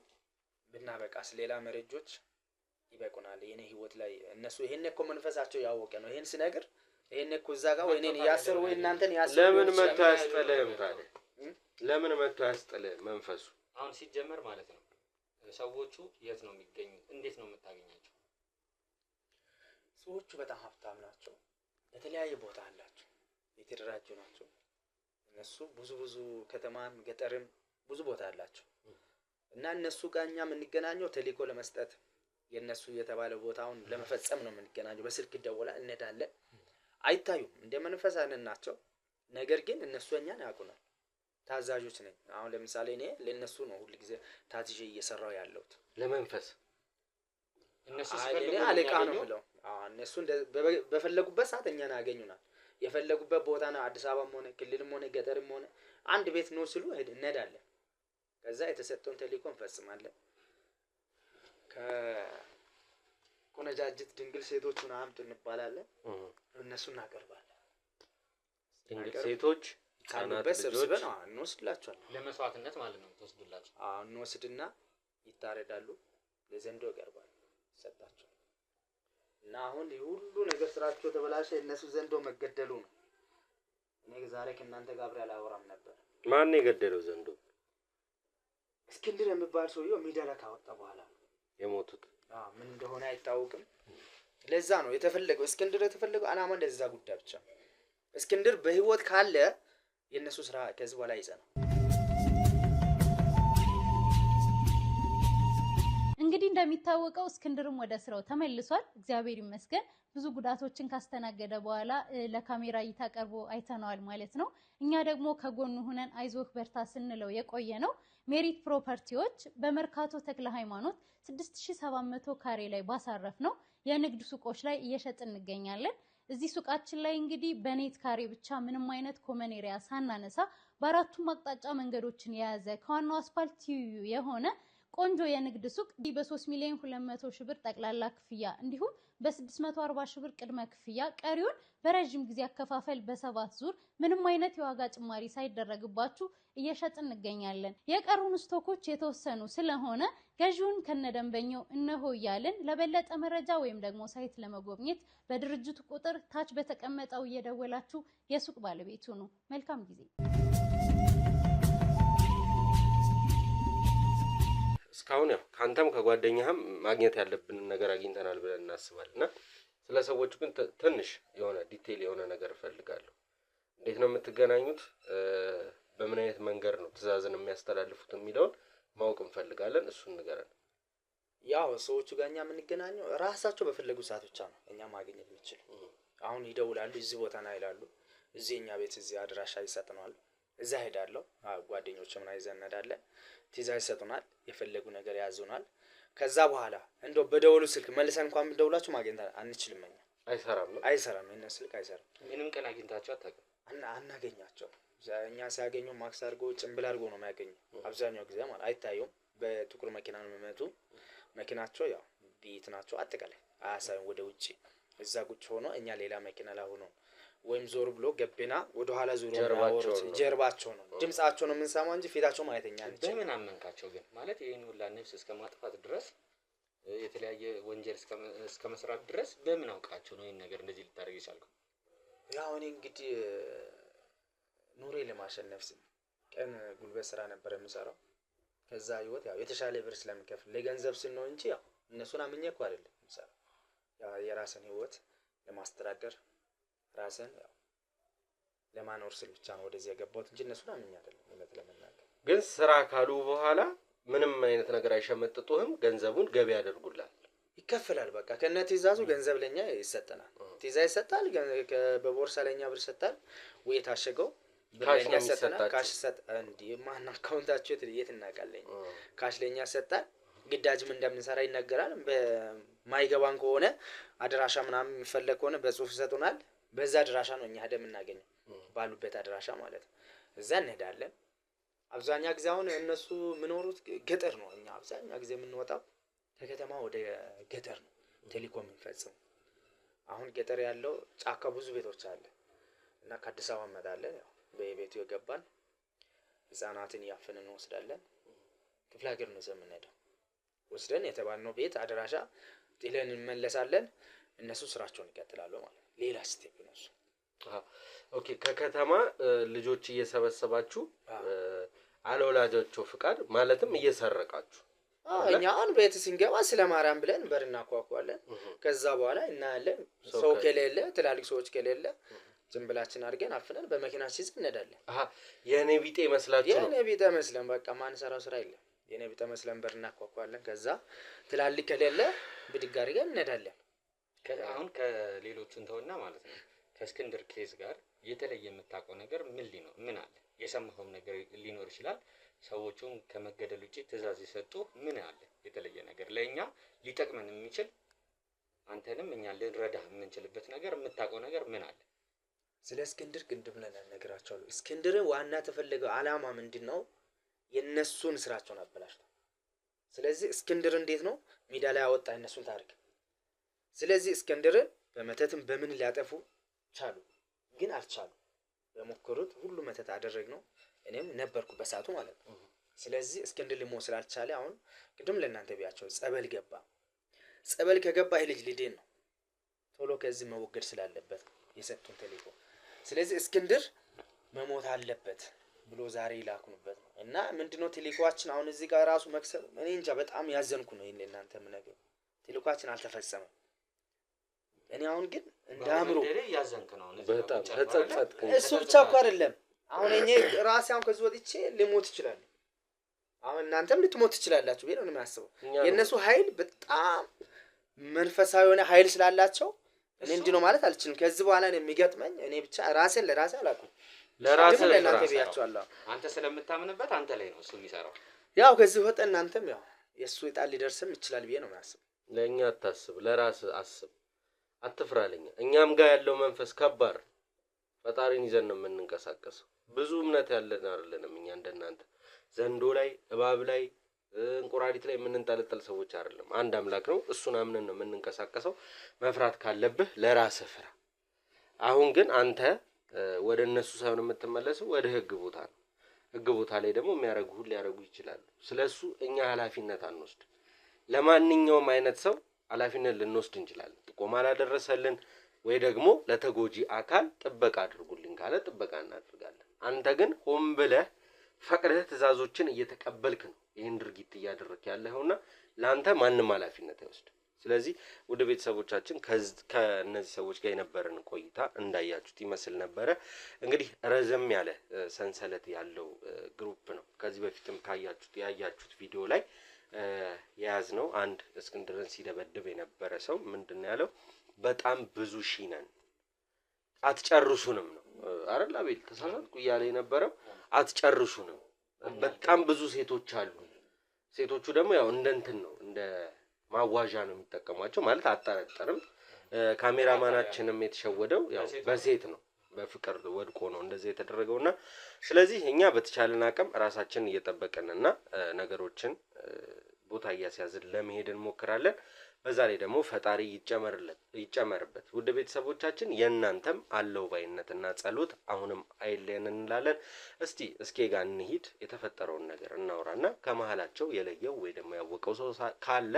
ብናበቃስ ሌላ መረጆች ይበቁናል። የኔ ህይወት ላይ እነሱ ይሄን እኮ መንፈሳቸው ያወቀ ነው። ይሄን ሲነግር ይሄን እኮ እዛ ጋር ወይ እኔን ያሰር ወይ እናንተን ያሰር ለምን መጥቶ ያስጠልህም ታዲያ? ለምን መጥቶ ያስጠልህ መንፈሱ? አሁን ሲጀመር ማለት ነው ሰዎቹ የት ነው የሚገኙት? እንዴት ነው የምታገኛቸው? ሰዎቹ በጣም ሀብታም ናቸው። የተለያየ ቦታ አላቸው። የተደራጁ ናቸው። እነሱ ብዙ ከተማም ገጠርም ብዙ ቦታ አላቸው። እና እነሱ ጋር እኛ የምንገናኘው ተልእኮ ለመስጠት የነሱ የተባለ ቦታውን ለመፈጸም ነው የምንገናኘው። በስልክ ይደወላል፣ እንሄዳለን። አይታዩም፣ እንደ መንፈስ አይነት ናቸው። ነገር ግን እነሱ እኛን ያውቁናል። ታዛዦች ነኝ። አሁን ለምሳሌ እኔ ለነሱ ነው ሁሉ ጊዜ ታዝዤ እየሰራው ያለሁት ለመንፈስ። እነሱ ሲፈልጉ አለቃ ነው ብለው እነሱ በፈለጉበት ሰዓት እኛን ያገኙናል። የፈለጉበት ቦታ ነው፣ አዲስ አበባም ሆነ ክልልም ሆነ ገጠርም ሆነ አንድ ቤት ነው ሲሉ እንሄዳለን። ከዛ የተሰጠውን ተልእኮ እንፈጽማለን። ከቆነጃጅት ድንግል ሴቶቹን አምጡ እንባላለን። እነሱ እናቀርባለን። ድንግል ሴቶች ካሉበት ሰብስበን እንወስድላቸዋለን። ለመስዋዕትነት ማለት ነው ተወስዱላቸው። እንወስድና ይታረዳሉ፣ ለዘንዶ ይቀርባሉ፣ ይሰጣቸዋል። እና አሁን ሁሉ ነገር ስራቸው ተበላሸ። እነሱ ዘንዶ መገደሉ ነው። እኔ ዛሬ ከእናንተ ጋር አብሬ አላወራም ነበር። ማን የገደለው ዘንዶ? እስክንድር የሚባል ሰውዬው ሜዳ ላይ ካወጣ በኋላ የሞቱት ምን እንደሆነ አይታወቅም። ለዛ ነው የተፈለገው። እስክንድር የተፈለገው አላማ ለዛ ጉዳይ ብቻ። እስክንድር በህይወት ካለ የነሱ ስራ ከዚህ በኋላ ይጸናል። እንግዲህ እንደሚታወቀው እስክንድርም ወደ ስራው ተመልሷል። እግዚአብሔር ይመስገን። ብዙ ጉዳቶችን ካስተናገደ በኋላ ለካሜራ እይታ ቀርቦ አይተነዋል ማለት ነው። እኛ ደግሞ ከጎኑ ሆነን አይዞህ በርታ ስንለው የቆየ ነው። ሜሪት ፕሮፐርቲዎች በመርካቶ ተክለ ሃይማኖት 6700 ካሬ ላይ ባሳረፍ ነው የንግድ ሱቆች ላይ እየሸጥን እንገኛለን። እዚህ ሱቃችን ላይ እንግዲህ በኔት ካሬ ብቻ ምንም አይነት ኮመን ኤሪያ ሳናነሳ በአራቱም አቅጣጫ መንገዶችን የያዘ ከዋናው አስፋልት ትይዩ የሆነ ቆንጆ የንግድ ሱቅ በ3 ሚሊዮን 200 ሺህ ብር ጠቅላላ ክፍያ እንዲሁም በ640 ሺህ ብር ቅድመ ክፍያ ቀሪውን በረጅም ጊዜ አከፋፈል በ7 ዙር ምንም አይነት የዋጋ ጭማሪ ሳይደረግባችሁ እየሸጥን እንገኛለን። የቀሩን ስቶኮች የተወሰኑ ስለሆነ ገዢውን ከነደንበኛው እነሆ እያልን ለበለጠ መረጃ ወይም ደግሞ ሳይት ለመጎብኘት በድርጅቱ ቁጥር ታች በተቀመጠው እየደወላችሁ የሱቅ ባለቤቱ ነው። መልካም ጊዜ። እስካሁን ያው ካንተም ከጓደኛህም ማግኘት ያለብንን ነገር አግኝተናል ብለን እናስባለን። እና ስለ ሰዎቹ ግን ትንሽ የሆነ ዲቴይል የሆነ ነገር እፈልጋለሁ። እንዴት ነው የምትገናኙት? በምን አይነት መንገድ ነው ትዕዛዝን የሚያስተላልፉት የሚለውን ማወቅ እንፈልጋለን። እሱን ንገረን። ያው ሰዎቹ ጋር እኛ የምንገናኘው ራሳቸው በፈለጉ ሰዓት ብቻ ነው እኛ ማግኘት የምንችል። አሁን ይደውላሉ፣ እዚህ ቦታ ና ይላሉ። እዚህ እኛ ቤት እዚህ አድራሻ ይሰጥናል። እዛ ሄዳለሁ፣ ጓደኞች ምን አይዘን እንሄዳለን። ትዕዛዝ ይሰጡናል፣ የፈለጉ ነገር ያዙናል። ከዛ በኋላ እንደው በደወሉ ስልክ መልሰን እንኳን ብንደውላችሁ ማግኘት አንችልም። እኛ አይሰራም፣ የእነሱ ስልክ አይሰራም። ምንም ቀን አግኝታችሁ አታውቅም? አናገኛቸው። እኛ ሲያገኙ ማክስ አድርጎ ጭምብል አድርጎ ነው የሚያገኙ። አብዛኛው ጊዜ ማለት አይታዩም። በጥቁር መኪና ነው የሚመጡ። መኪናቸው ያው ቢት ናቸው። አጠቃላይ አያሳዩም ወደ ውጪ። እዛ ቁጭ ሆኖ እኛ ሌላ መኪና ላይ ሆኖ ወይም ዞር ብሎ ገቤና ወደ ኋላ ዙሮ ጀርባቸው ነው ድምጻቸው ነው የምንሰማው እንጂ ፊታቸው ማለት እኛ ነች። በምን አመንካቸው ግን? ማለት ይሄን ሁላ ነፍስ እስከ ማጥፋት ድረስ የተለያየ ወንጀል እስከ መስራት ድረስ በምን አውቃቸው ነው ይሄን ነገር እንደዚህ ልታደርግ ይቻልከው? ያው እኔ እንግዲህ ኑሬ ለማሸነፍ ሲል ቀን ጉልበት ስራ ነበር የምሰራው። ከዛ ህይወት ያው የተሻለ ብር ስለምከፍል ለገንዘብ ስል ነው እንጂ ያው እነሱን አምኜ እኮ አይደለም የምሰራው። ያው የራስን ህይወት ለማስተዳደር ራስን ያው ለማኖር ስል ብቻ ነው ወደዚህ የገባሁት እንጂ እነሱን አምኜ አይደለም። እውነት ለመናገር ግን ስራ ካሉ በኋላ ምንም አይነት ነገር አይሸመጥጡህም። ገንዘቡን ገቢ ያደርጉላል፣ ይከፈላል። በቃ ከነ ትዕዛዙ ገንዘብ ለኛ ይሰጠናል። ትዕዛዝ ይሰጣል፣ በቦርሳ ለኛ ብር ይሰጣል። ወይ የታሸገው ካሽ ለኛ ነው ሰጠና የሚሰጣችሁ? ካሽ ሰጥ እንዴ ማን አካውንታቸው የት እናውቃለን? ካሽ ለኛ ሰጣን። ግዳጅም እንደምንሰራ ይነገራል። በማይገባን ከሆነ አድራሻ ምናምን የሚፈለግ ከሆነ በጽሁፍ ይሰጡናል። በዛ አድራሻ ነው እኛ ሄደን የምናገኘው፣ ባሉበት አድራሻ ማለት ነው። እዛ እንሄዳለን። አብዛኛ ጊዜ አሁን እነሱ የሚኖሩት ገጠር ነው። እኛ አብዛኛ ጊዜ የምንወጣው ከከተማ ወደ ገጠር ነው ቴሌኮም የምንፈጽም። አሁን ገጠር ያለው ጫካ ብዙ ቤቶች አለ እና ከአዲስ አበባ እንመጣለን። ያው በቤቱ የገባን ህፃናትን ያፈንን እንወስዳለን። ክፍለ ሀገር ነው የምንሄደው። ወስደን የተባልነው ቤት አድራሻ ጥለን እንመለሳለን። እነሱ ስራቸውን ይቀጥላሉ ማለት ነው። ሌላ ስቴፕ ነው እሱ። ኦኬ። ከከተማ ልጆች እየሰበሰባችሁ አለወላጆቹ ፍቃድ ማለትም እየሰረቃችሁ እኛ አሁን ቤት ስንገባ ስለ ማርያም ብለን በር እናኳኳለን። ከዛ በኋላ እናያለን። ሰው ከሌለ ትላልቅ ሰዎች ከሌለ ዝም ብላችን አድርገን አፍነን በመኪናችን ይዘን እንሄዳለን። የኔ ቢጤ መስላችሁ ነው? የኔ ቢጤ መስለን በቃ ማንሰራው ስራ የለም። የኔ ቢጤ መስለን በር እናኳኳለን። ከዛ ትላልቅ ከሌለ ብድግ አድርገን እንሄዳለን። አሁን ከሌሎቹ እንተውና ማለት ነው ከእስክንድር ኬዝ ጋር የተለየ የምታውቀው ነገር ምን አለ? የሰማኸው ነገር ሊኖር ይችላል። ሰዎቹን ከመገደል ውጪ ትዕዛዝ የሰጡ ምን አለ? የተለየ ነገር ለእኛ ሊጠቅመን የሚችል አንተንም እኛ ልንረዳህ የምንችልበት ነገር የምታውቀው ነገር ምን አለ? ስለ እስክንድር ቅድም ላይ ነገራቸዋለሁ። እስክንድርን ዋና ተፈለገው አላማ ምንድነው? የነሱን ስራቸውን አበላሽቷል። ስለዚህ እስክንድር እንዴት ነው ሜዳ ላይ ያወጣ እነሱን ታሪክ። ስለዚህ እስክንድርን በመተትም በምን ሊያጠፉ ቻሉ፣ ግን አልቻሉ። በሞከሩት ሁሉ መተት አደረግነው። እኔም ነበርኩ በሳቱ ማለት ነው። ስለዚህ እስክንድር ሊሞት ስላልቻለ አሁን ቅድም ለእናንተ ቢያቸው ጸበል ገባ። ጸበል ከገባ ይሄ ልጅ ሊድን ነው። ቶሎ ከዚህ መወገድ ስላለበት የሰጡን ተልእኮ። ስለዚህ እስክንድር መሞት አለበት ብሎ ዛሬ ይላኩንበት ነው እና ምንድነው ተልእኮአችን አሁን እዚህ ጋር ራሱ መክሰብ እኔ እንጃ በጣም ያዘንኩ ነው። ይሄን ለእናንተ የምነግረው ተልእኮአችን አልተፈጸመም። እኔ አሁን ግን እንዳምሮ ያዘንክ ነው። በጣም ተጸጸትክ። እሱ ብቻ እኮ አይደለም። አሁን እኔ ራሴ አሁን ከዚህ ወጥቼ ልሞት ይችላል። አሁን እናንተም ልትሞት ትችላላችሁ ብዬ ነው የሚያስበው። የእነሱ ኃይል በጣም መንፈሳዊ የሆነ ኃይል ስላላቸው እኔ እንዲህ ነው ማለት አልችልም። ከዚህ በኋላ ነው የሚገጥመኝ። እኔ ብቻ ራሴን ለራሴ አላውቅም። ለራሴ ለእናንተ ብያቸዋለሁ። አንተ ስለምታምንበት አንተ ላይ ነው እሱ የሚሰራው። ያው ከዚህ ወጥ እናንተም ያው የእሱ ዕጣ ሊደርስም ይችላል ብዬ ነው የሚያስበው። ለእኛ አታስብ፣ ለራስ አስብ፣ አትፍራልኝ። እኛም ጋር ያለው መንፈስ ከባድ፣ ፈጣሪን ይዘን ነው የምንንቀሳቀሰው። ብዙ እምነት ያለን አይደለንም እኛ እንደናንተ ዘንዶ ላይ እባብ ላይ እንቁራሪት ላይ የምንንጠለጠል ሰዎች አይደለም። አንድ አምላክ ነው፣ እሱን አምነን ነው የምንንቀሳቀሰው። መፍራት ካለብህ ለራስህ ፍራ። አሁን ግን አንተ ወደ እነሱ ሳይሆን የምትመለሰው ወደ ህግ ቦታ ነው። ህግ ቦታ ላይ ደግሞ የሚያረጉህ ሊያረጉ ይችላሉ። ስለሱ እኛ ኃላፊነት አንወስድ። ለማንኛውም አይነት ሰው ኃላፊነት ልንወስድ እንችላለን። ጥቆማ ላደረሰልን ወይ ደግሞ ለተጎጂ አካል ጥበቃ አድርጉልኝ ካለ ጥበቃ እናደርጋለን። አንተ ግን ሆን ብለህ ፈቅደህ ትዕዛዞችን እየተቀበልክ ነው ይህን ድርጊት እያደረክ ያለኸውና ለአንተ ማንም ኃላፊነት አይወስድ። ስለዚህ ወደ ቤተሰቦቻችን ከእነዚህ ሰዎች ጋር የነበረን ቆይታ እንዳያችሁት ይመስል ነበረ። እንግዲህ ረዘም ያለ ሰንሰለት ያለው ግሩፕ ነው። ከዚህ በፊትም ያያችሁት ቪዲዮ ላይ የያዝነው አንድ እስክንድርን ሲደበድብ የነበረ ሰው ምንድነው ያለው? በጣም ብዙ ሺህ ነን አትጨርሱንም ነው አይደል? አቤል ተሳሳትኩ እያለ የነበረው አትጨርሱንም። በጣም ብዙ ሴቶች አሉ። ሴቶቹ ደግሞ ያው እንደንትን ነው እንደ ማዋዣ ነው የሚጠቀሟቸው ማለት አጠረጠርም። ካሜራማናችንም የተሸወደው ያው በሴት ነው በፍቅር ወድቆ ነው እንደዚህ የተደረገውና ስለዚህ እኛ በተቻለን አቅም ራሳችንን እየጠበቅንና ነገሮችን ቦታ እያስያዝን ለመሄድ እንሞክራለን። በዛ ላይ ደግሞ ፈጣሪ ይጨመርበት። ውድ ቤተሰቦቻችን የእናንተም አለው ባይነትና ጸሎት አሁንም አይለየን እንላለን። እስኪ ጋር እንሂድ፣ የተፈጠረውን ነገር እናውራና ከመሃላቸው የለየው ወይ ደግሞ ያወቀው ሰው ካለ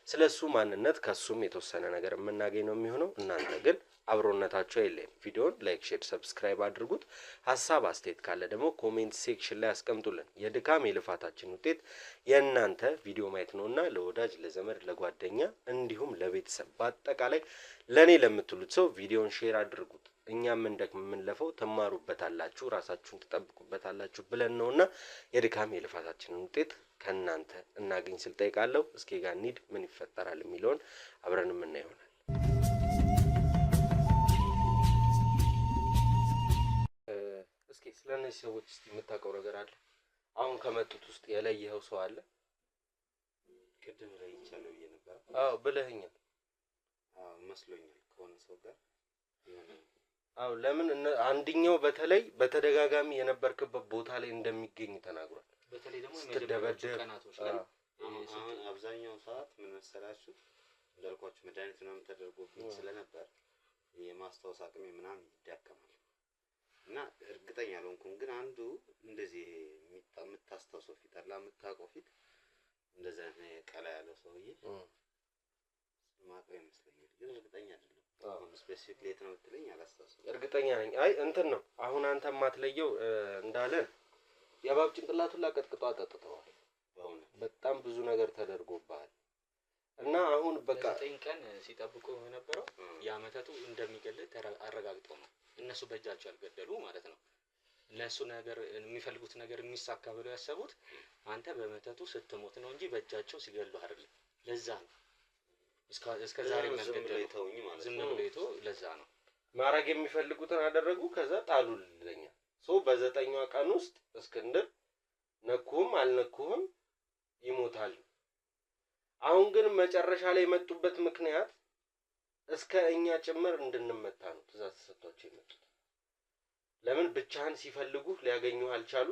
ስለሱ ማንነት ከሱም የተወሰነ ነገር የምናገኝ ነው የሚሆነው። እናንተ ግን አብሮነታችሁ አይለየን። ቪዲዮን ላይክ፣ ሼር፣ ሰብስክራይብ አድርጉት። ሀሳብ አስተያየት ካለ ደግሞ ኮሜንት ሴክሽን ላይ አስቀምጡልን። የድካም የልፋታችን ውጤት የእናንተ ቪዲዮ ማየት ነውና ለወዳጅ ለዘመድ ለጓደኛ እንዲሁም ለቤተሰብ በአጠቃላይ ለኔ ለምትሉት ሰው ቪዲዮን ሼር አድርጉት። እኛም እንደክም የምንለፈው ትማሩበታላችሁ፣ ራሳችሁን ትጠብቁበታላችሁ ብለን ነውና የድካም የልፋታችንን ውጤት ከእናንተ እናገኝ ስል ጠይቃለሁ። እስኪ ጋር እንሂድ፣ ምን ይፈጠራል የሚለውን አብረን የምናየው ይሆናል። ስለነዚህ ሰዎች እስቲ የምታውቀው ነገር አለ? አሁን ከመጡት ውስጥ የለየኸው ሰው አለ? ቅድም ላይ ይቻለው ብዬ ነበር። አዎ ብለኸኛል። አዎ መስሎኛል ከሆነ ሰው ጋር የሆነ አዎ ለምን አንድኛው በተለይ በተደጋጋሚ የነበርክበት ቦታ ላይ እንደሚገኝ ተናግሯል። በተለይ ደግሞ ስትደበደብ ቀናቶች ላይ አሁን አብዛኛው ሰዓት ምን መሰላችሁ እንዳልኳችሁ መድኃኒት ምናምን ተደርጎብኝ ስለነበር የማስታወስ አቅሜ ምናምን ይዳከማል እና እርግጠኛ አልሆንኩም። ግን አንዱ እንደዚህ የምታስታውሰው ፊት አላ የምታውቀው ፊት እንደዛ ነው ቀላ ያለው ሰውዬ ማቀው ይመስለኛል። ግን እርግጠኛ አይደለም። አሁን ስፔሲፊክ ሌት ነው የምትለኝ አላስታውስም። እርግጠኛ ነኝ። አይ እንትን ነው አሁን አንተ የማትለየው እንዳለን የእባብ ጭንቅላቱን ላቀጥቅጦ አጠጥተዋል። በእውነት በጣም ብዙ ነገር ተደርጎብሃል እና አሁን በቃ 9 ቀን ሲጠብቁ የነበረው ያመተቱ እንደሚገልህ አረጋግጠው ነው እነሱ በእጃቸው ያልገደሉ ማለት ነው። እነሱ ነገር የሚፈልጉት ነገር የሚሳካ ብለው ያሰቡት አንተ በመተቱ ስትሞት ነው እንጂ በእጃቸው ሲገሉ አይደለም። ለዛ ነው እስከ ዛሬ ያልገደሉኝ ማለት ዝም ብሎ ይቶ ለዛ ነው ማድረግ የሚፈልጉትን አደረጉ። ከዛ ጣሉልኛ ሶ በ9ኛው ቀን ውስጥ እስክንድር ነኩም አልነኩም ይሞታል። አሁን ግን መጨረሻ ላይ የመጡበት ምክንያት እስከ እኛ ጭምር እንድንመታ ነው ትእዛዝ ተሰጥቷቸው የመጡት። ለምን ብቻህን ሲፈልጉ ሊያገኙ አልቻሉ።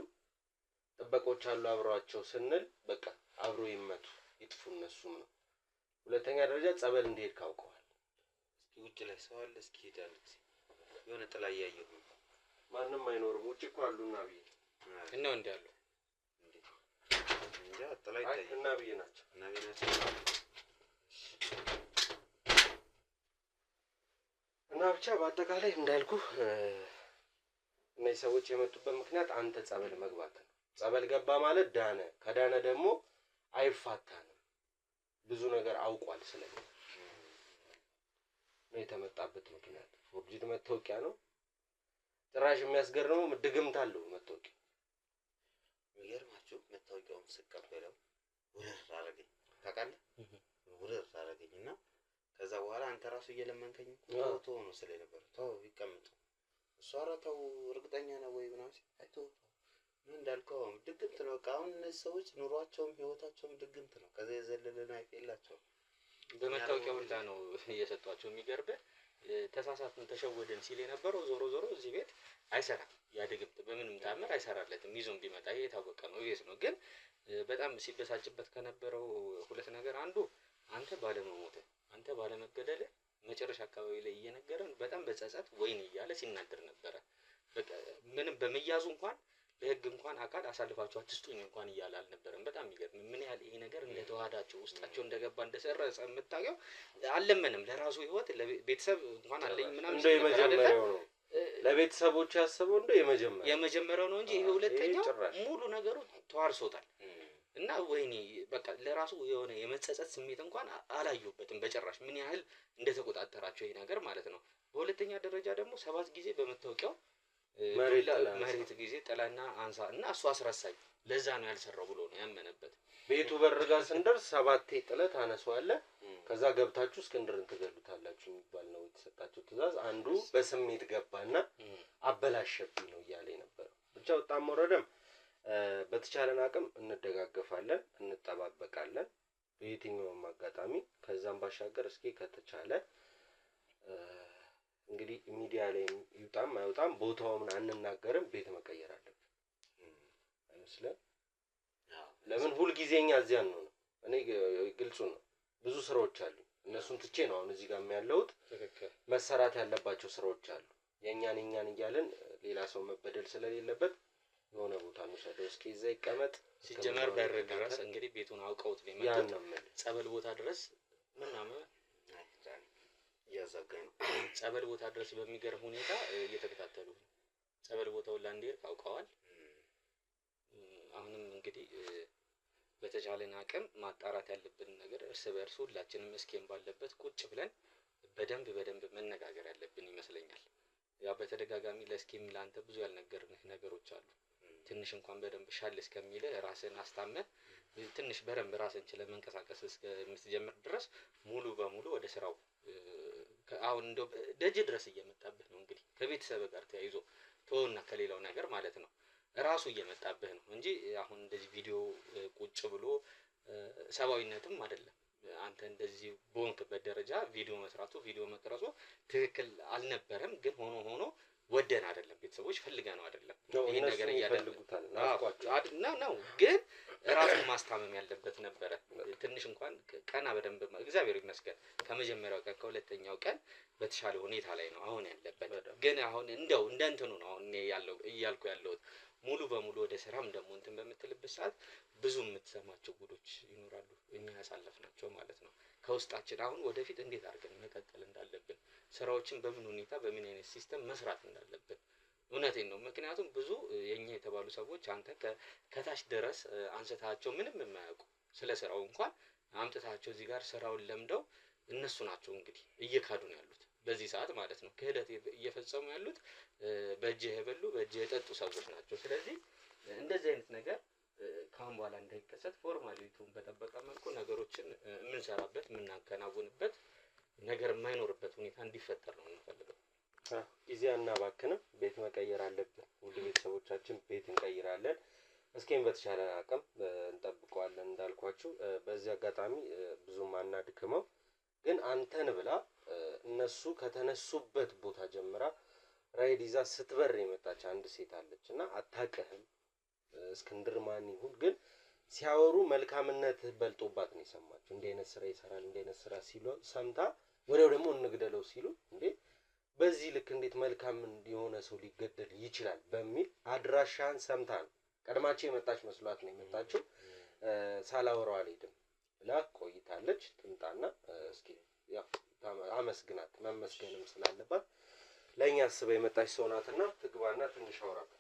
ጥበቆች አሉ አብረዋቸው ስንል በቃ አብሮ ይመቱ ይጥፉ እነሱም ነው። ሁለተኛ ደረጃ ጸበል እንዲሄድ ካውቀዋል። እስኪ ውጭ ላይ ሰው አለ እስኪ ሄዳል የሆነ ጥላ እያየሁ ማንም አይኖርም ውጭ እኮ አሉና ብዬ እና እንዴ ያለው እንጃ ጥላ ይታያል እና ብዬ ናቸው እና ቢናቸው እና ብቻ በአጠቃላይ እንዳልኩ እነዚህ ሰዎች የመጡበት ምክንያት አንተ ጸበል መግባት ነው። ጸበል ገባ ማለት ዳነ። ከዳነ ደግሞ አይፋታንም። ብዙ ነገር አውቋል ስለኛ ነው የተመጣበት ምክንያት። ፎርጂድ መታወቂያ ነው። ጭራሽ የሚያስገርመው ድግምት አለው መታወቂያ። የሚገርማችሁ መታወቂያውን ስቀበለው ውርር አደረገኝ ታውቃለህ? ውርር አደረገኝና ከዛ በኋላ አንተ ራሱ እየለመንከኝ ተው ነው ስለ ነበር ተው ይቀመጡ እሷ አራተው እርግጠኛ ነው ወይ ምናምን አይቶ ምን እንዳልከው ድግምት ነው። አሁን እነዚህ ሰዎች ኑሯቸውም ህይወታቸውም ድግምት ነው። ከዛ የዘለለ ናይፍ የላቸውም። በመታወቂያው ሁላ ነው እየሰጧቸው። የሚገርብህ ተሳሳትን ተሸወደን ሲል የነበረው ዞሮ ዞሮ እዚህ ቤት አይሰራም። ያ ድግምት በምንም ታምር አይሰራለትም። ይዞም ቢመጣ ይሄ የታወቀ ነው ይሄስ ነው። ግን በጣም ሲበሳጭበት ከነበረው ሁለት ነገር አንዱ አንተ ባለመሞት አንተ ባለመገደል መጨረሻ አካባቢ ላይ እየነገረን በጣም በጸጸት ወይኔ እያለ ሲናገር ነበረ። በቃ ምንም በመያዙ እንኳን ለህግ እንኳን አካል አሳልፋችሁ አትስጡኝ እንኳን እያለ አልነበረም። በጣም የሚገርም ምን ያህል ይሄ ነገር እንደተዋሃዳቸው ውስጣቸው እንደገባ እንደሰረጸ የምታውቀው አልለመንም። ለራሱ ህይወት ለቤተሰብ እንኳን አለኝ ምናምን እንደ የመጀመሪያው ነው። ለቤተሰቦች ያሰበው እንደ የመጀመሪያው ነው እንጂ ይሄ ሁለተኛው ሙሉ ነገሩ ተዋርሶታል። እና ወይኔ በቃ ለራሱ የሆነ የመጸጸት ስሜት እንኳን አላየሁበትም በጭራሽ ምን ያህል እንደተቆጣጠራቸው ይሄ ነገር ማለት ነው። በሁለተኛ ደረጃ ደግሞ 7 ጊዜ በመታወቂያው መሬት ጊዜ ጥላና አንሳ እና እሱ አስረሳኝ ለዛ ነው ያልሰራው ብሎ ነው ያመነበት። ቤቱ በር ጋር ስንደርስ 7 ጥለት ታነሳዋለህ። ከዛ ገብታችሁ እስክንድርን ትገሉታላችሁ የሚባል ነው የተሰጣቸው ትእዛዝ። አንዱ በስሜት ገባና አበላሸብኝ ነው እያለ ነበር። ብቻ በጣም ወረደም በተቻለን አቅም እንደጋገፋለን እንጠባበቃለን በየትኛውም አጋጣሚ። ከዛም ባሻገር እስኪ ከተቻለ እንግዲህ ሚዲያ ላይ ይውጣም አይውጣም ቦታውን አንናገርም። ቤት መቀየር አለብን አይመስልም? ለምን ሁሉ ጊዜኛ እዚያ ነው? እኔ ግልጹ ነው ብዙ ስራዎች አሉ። እነሱን ትቼ ነው አሁን እዚህ ጋር የሚያለውት። መሰራት ያለባቸው ስራዎች አሉ። የኛን እያልን ሌላ ሰው መበደል ስለሌለበት የሆነ ቦታ እንውሰደው እስኪ እዛ ይቀመጥ። ሲጀመር በር ድረስ እንግዲህ ቤቱን አውቀውት ነው የመጡት። ጸበል ቦታ ድረስ ምናምን ያዛጋኝ ጸበል ቦታ ድረስ በሚገርም ሁኔታ እየተከታተሉ ነው። ጸበል ቦታው ላንዴር አውቀዋል። አሁንም እንግዲህ በተቻለን አቅም ማጣራት ያለብን ነገር እርስ በእርስ ሁላችንም እስኪም ባለበት ቁጭ ብለን በደንብ መነጋገር ያለብን ይመስለኛል። ያው በተደጋጋሚ ለስኪም ላንተ ብዙ ያልነገርንህ ነገሮች አሉ። ትንሽ እንኳን በደንብ ሻል እስከሚል ራስን አስታመህ ትንሽ በደንብ ራስን ችለህ መንቀሳቀስ እስከምትጀምር ድረስ ሙሉ በሙሉ ወደ ስራው አሁን እንደው ደጅ ድረስ እየመጣብህ ነው። እንግዲህ ከቤተሰብ ጋር ተያይዞ ተወውና ከሌላው ነገር ማለት ነው ራሱ እየመጣብህ ነው እንጂ አሁን እንደዚህ ቪዲዮ ቁጭ ብሎ ሰባዊነትም አይደለም። አንተ እንደዚህ በሆንክበት ደረጃ ቪዲዮ መስራቱ ቪዲዮ መቅረጹ ትክክል አልነበረም። ግን ሆኖ ወደን አይደለም ቤተሰቦች ፈልገን ነው አይደለም ይሄ ነገር እያደረጉታል ነው ግን ራሱን ማስታመም ያለበት ነበረ። ትንሽ እንኳን ቀና በደንብ እግዚአብሔር ይመስገን ከመጀመሪያው ቀን ከሁለተኛው ቀን በተሻለ ሁኔታ ላይ ነው አሁን ያለበት። ግን አሁን እንደው እንደንተኑ ነው አሁን ያለው እያልኩ ያለሁት ሙሉ በሙሉ ወደ ስራም ደግሞ እንትን በምትልበት ሰዓት ብዙ የምትሰማቸው ጉዶች ይኖራሉ እኛ ያሳለፍናቸው ማለት ነው። ከውስጣችን አሁን ወደፊት እንዴት አድርገን መቀጠል እንዳለብን ስራዎችን በምን ሁኔታ በምን አይነት ሲስተም መስራት እንዳለብን እውነቴን ነው። ምክንያቱም ብዙ የኛ የተባሉ ሰዎች አንተ ከታች ድረስ አንስታቸው ምንም የማያውቁ ስለ ስራው እንኳን አምጥታቸው እዚህ ጋር ስራውን ለምደው እነሱ ናቸው እንግዲህ እየካዱ ነው ያሉት በዚህ ሰዓት ማለት ነው። ክህደት እየፈጸሙ ያሉት በእጅህ የበሉ በእጅህ የጠጡ ሰዎች ናቸው። ስለዚህ እንደዚህ አይነት ነገር ካሁን በኋላ እንዳይከሰት ፎርማሊቲውን በጠበቀ መልኩ ነገሮችን የምንሰራበት የምናከናውንበት ነገር የማይኖርበት ሁኔታ እንዲፈጠር ነው የምንፈልገው። ጊዜ አናባክንም። ቤት መቀየር አለብን። ሁሉ ቤተሰቦቻችን ቤት እንቀይራለን። እስኪም በተሻለ አቅም እንጠብቀዋለን እንዳልኳችሁ። በዚህ አጋጣሚ ብዙም አናድክመው፣ ግን አንተን ብላ እነሱ ከተነሱበት ቦታ ጀምራ ራይድ ይዛ ስትበር የመጣች አንድ ሴት አለች እና አታውቅህም። እስክንድር ማን ይሁን ግን ሲያወሩ መልካምነትህ በልጦባት ነው የሰማችው። እንዲህ አይነት ስራ ይሰራል እንዲህ አይነት ስራ ሲሉ ሰምታ ወዲያው ደግሞ እንግደለው ሲሉ እንዴ በዚህ ልክ እንዴት መልካም የሆነ ሰው ሊገደል ይችላል በሚል አድራሻን ሰምታ ነው ቀድማቸው የመጣች መስሏት ነው የመጣችው። ሳላወራው አልሄድም ብላ ቆይታለች። ጥምጣና እስኪ ያው አመስግናት መመስገንም ስላለባት ለኛ አስባ የመጣች ሰው ናትና ትግባና ትንሽ አውራበት።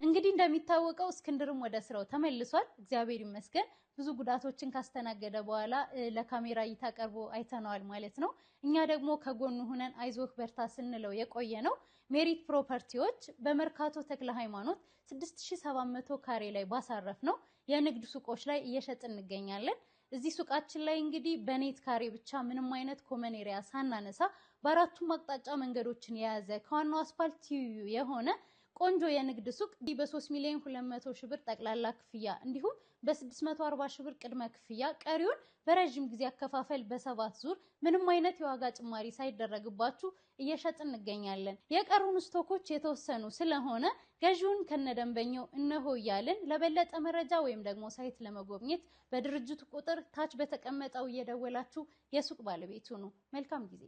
እንግዲህ እንደሚታወቀው እስክንድርም ወደ ስራው ተመልሷል። እግዚአብሔር ይመስገን። ብዙ ጉዳቶችን ካስተናገደ በኋላ ለካሜራ እይታ ቀርቦ አይተነዋል ማለት ነው። እኛ ደግሞ ከጎኑ ሆነን አይዞህ በርታ ስንለው የቆየ ነው። ሜሪት ፕሮፐርቲዎች በመርካቶ ተክለ ሃይማኖት 6700 ካሬ ላይ ባሳረፍ ነው የንግድ ሱቆች ላይ እየሸጥን እንገኛለን። እዚህ ሱቃችን ላይ እንግዲህ በኔት ካሬ ብቻ ምንም አይነት ኮመን ኤሪያ ሳናነሳ በአራቱም አቅጣጫ መንገዶችን የያዘ ከዋናው አስፋልት ትይዩ የሆነ ቆንጆ የንግድ ሱቅ በ3 ሚሊዮን 200 ሺህ ብር ጠቅላላ ክፍያ እንዲሁም በ640 ሺህ ብር ቅድመ ክፍያ ቀሪውን በረጅም ጊዜ አከፋፈል በ7 ዙር ምንም አይነት የዋጋ ጭማሪ ሳይደረግባችሁ እየሸጥን እንገኛለን። የቀሩን ስቶኮች የተወሰኑ ስለሆነ ገዢውን ከነደንበኛው እነሆ እያልን ለበለጠ መረጃ ወይም ደግሞ ሳይት ለመጎብኘት በድርጅቱ ቁጥር ታች በተቀመጠው እየደወላችሁ የሱቅ ባለቤቱ ነው። መልካም ጊዜ።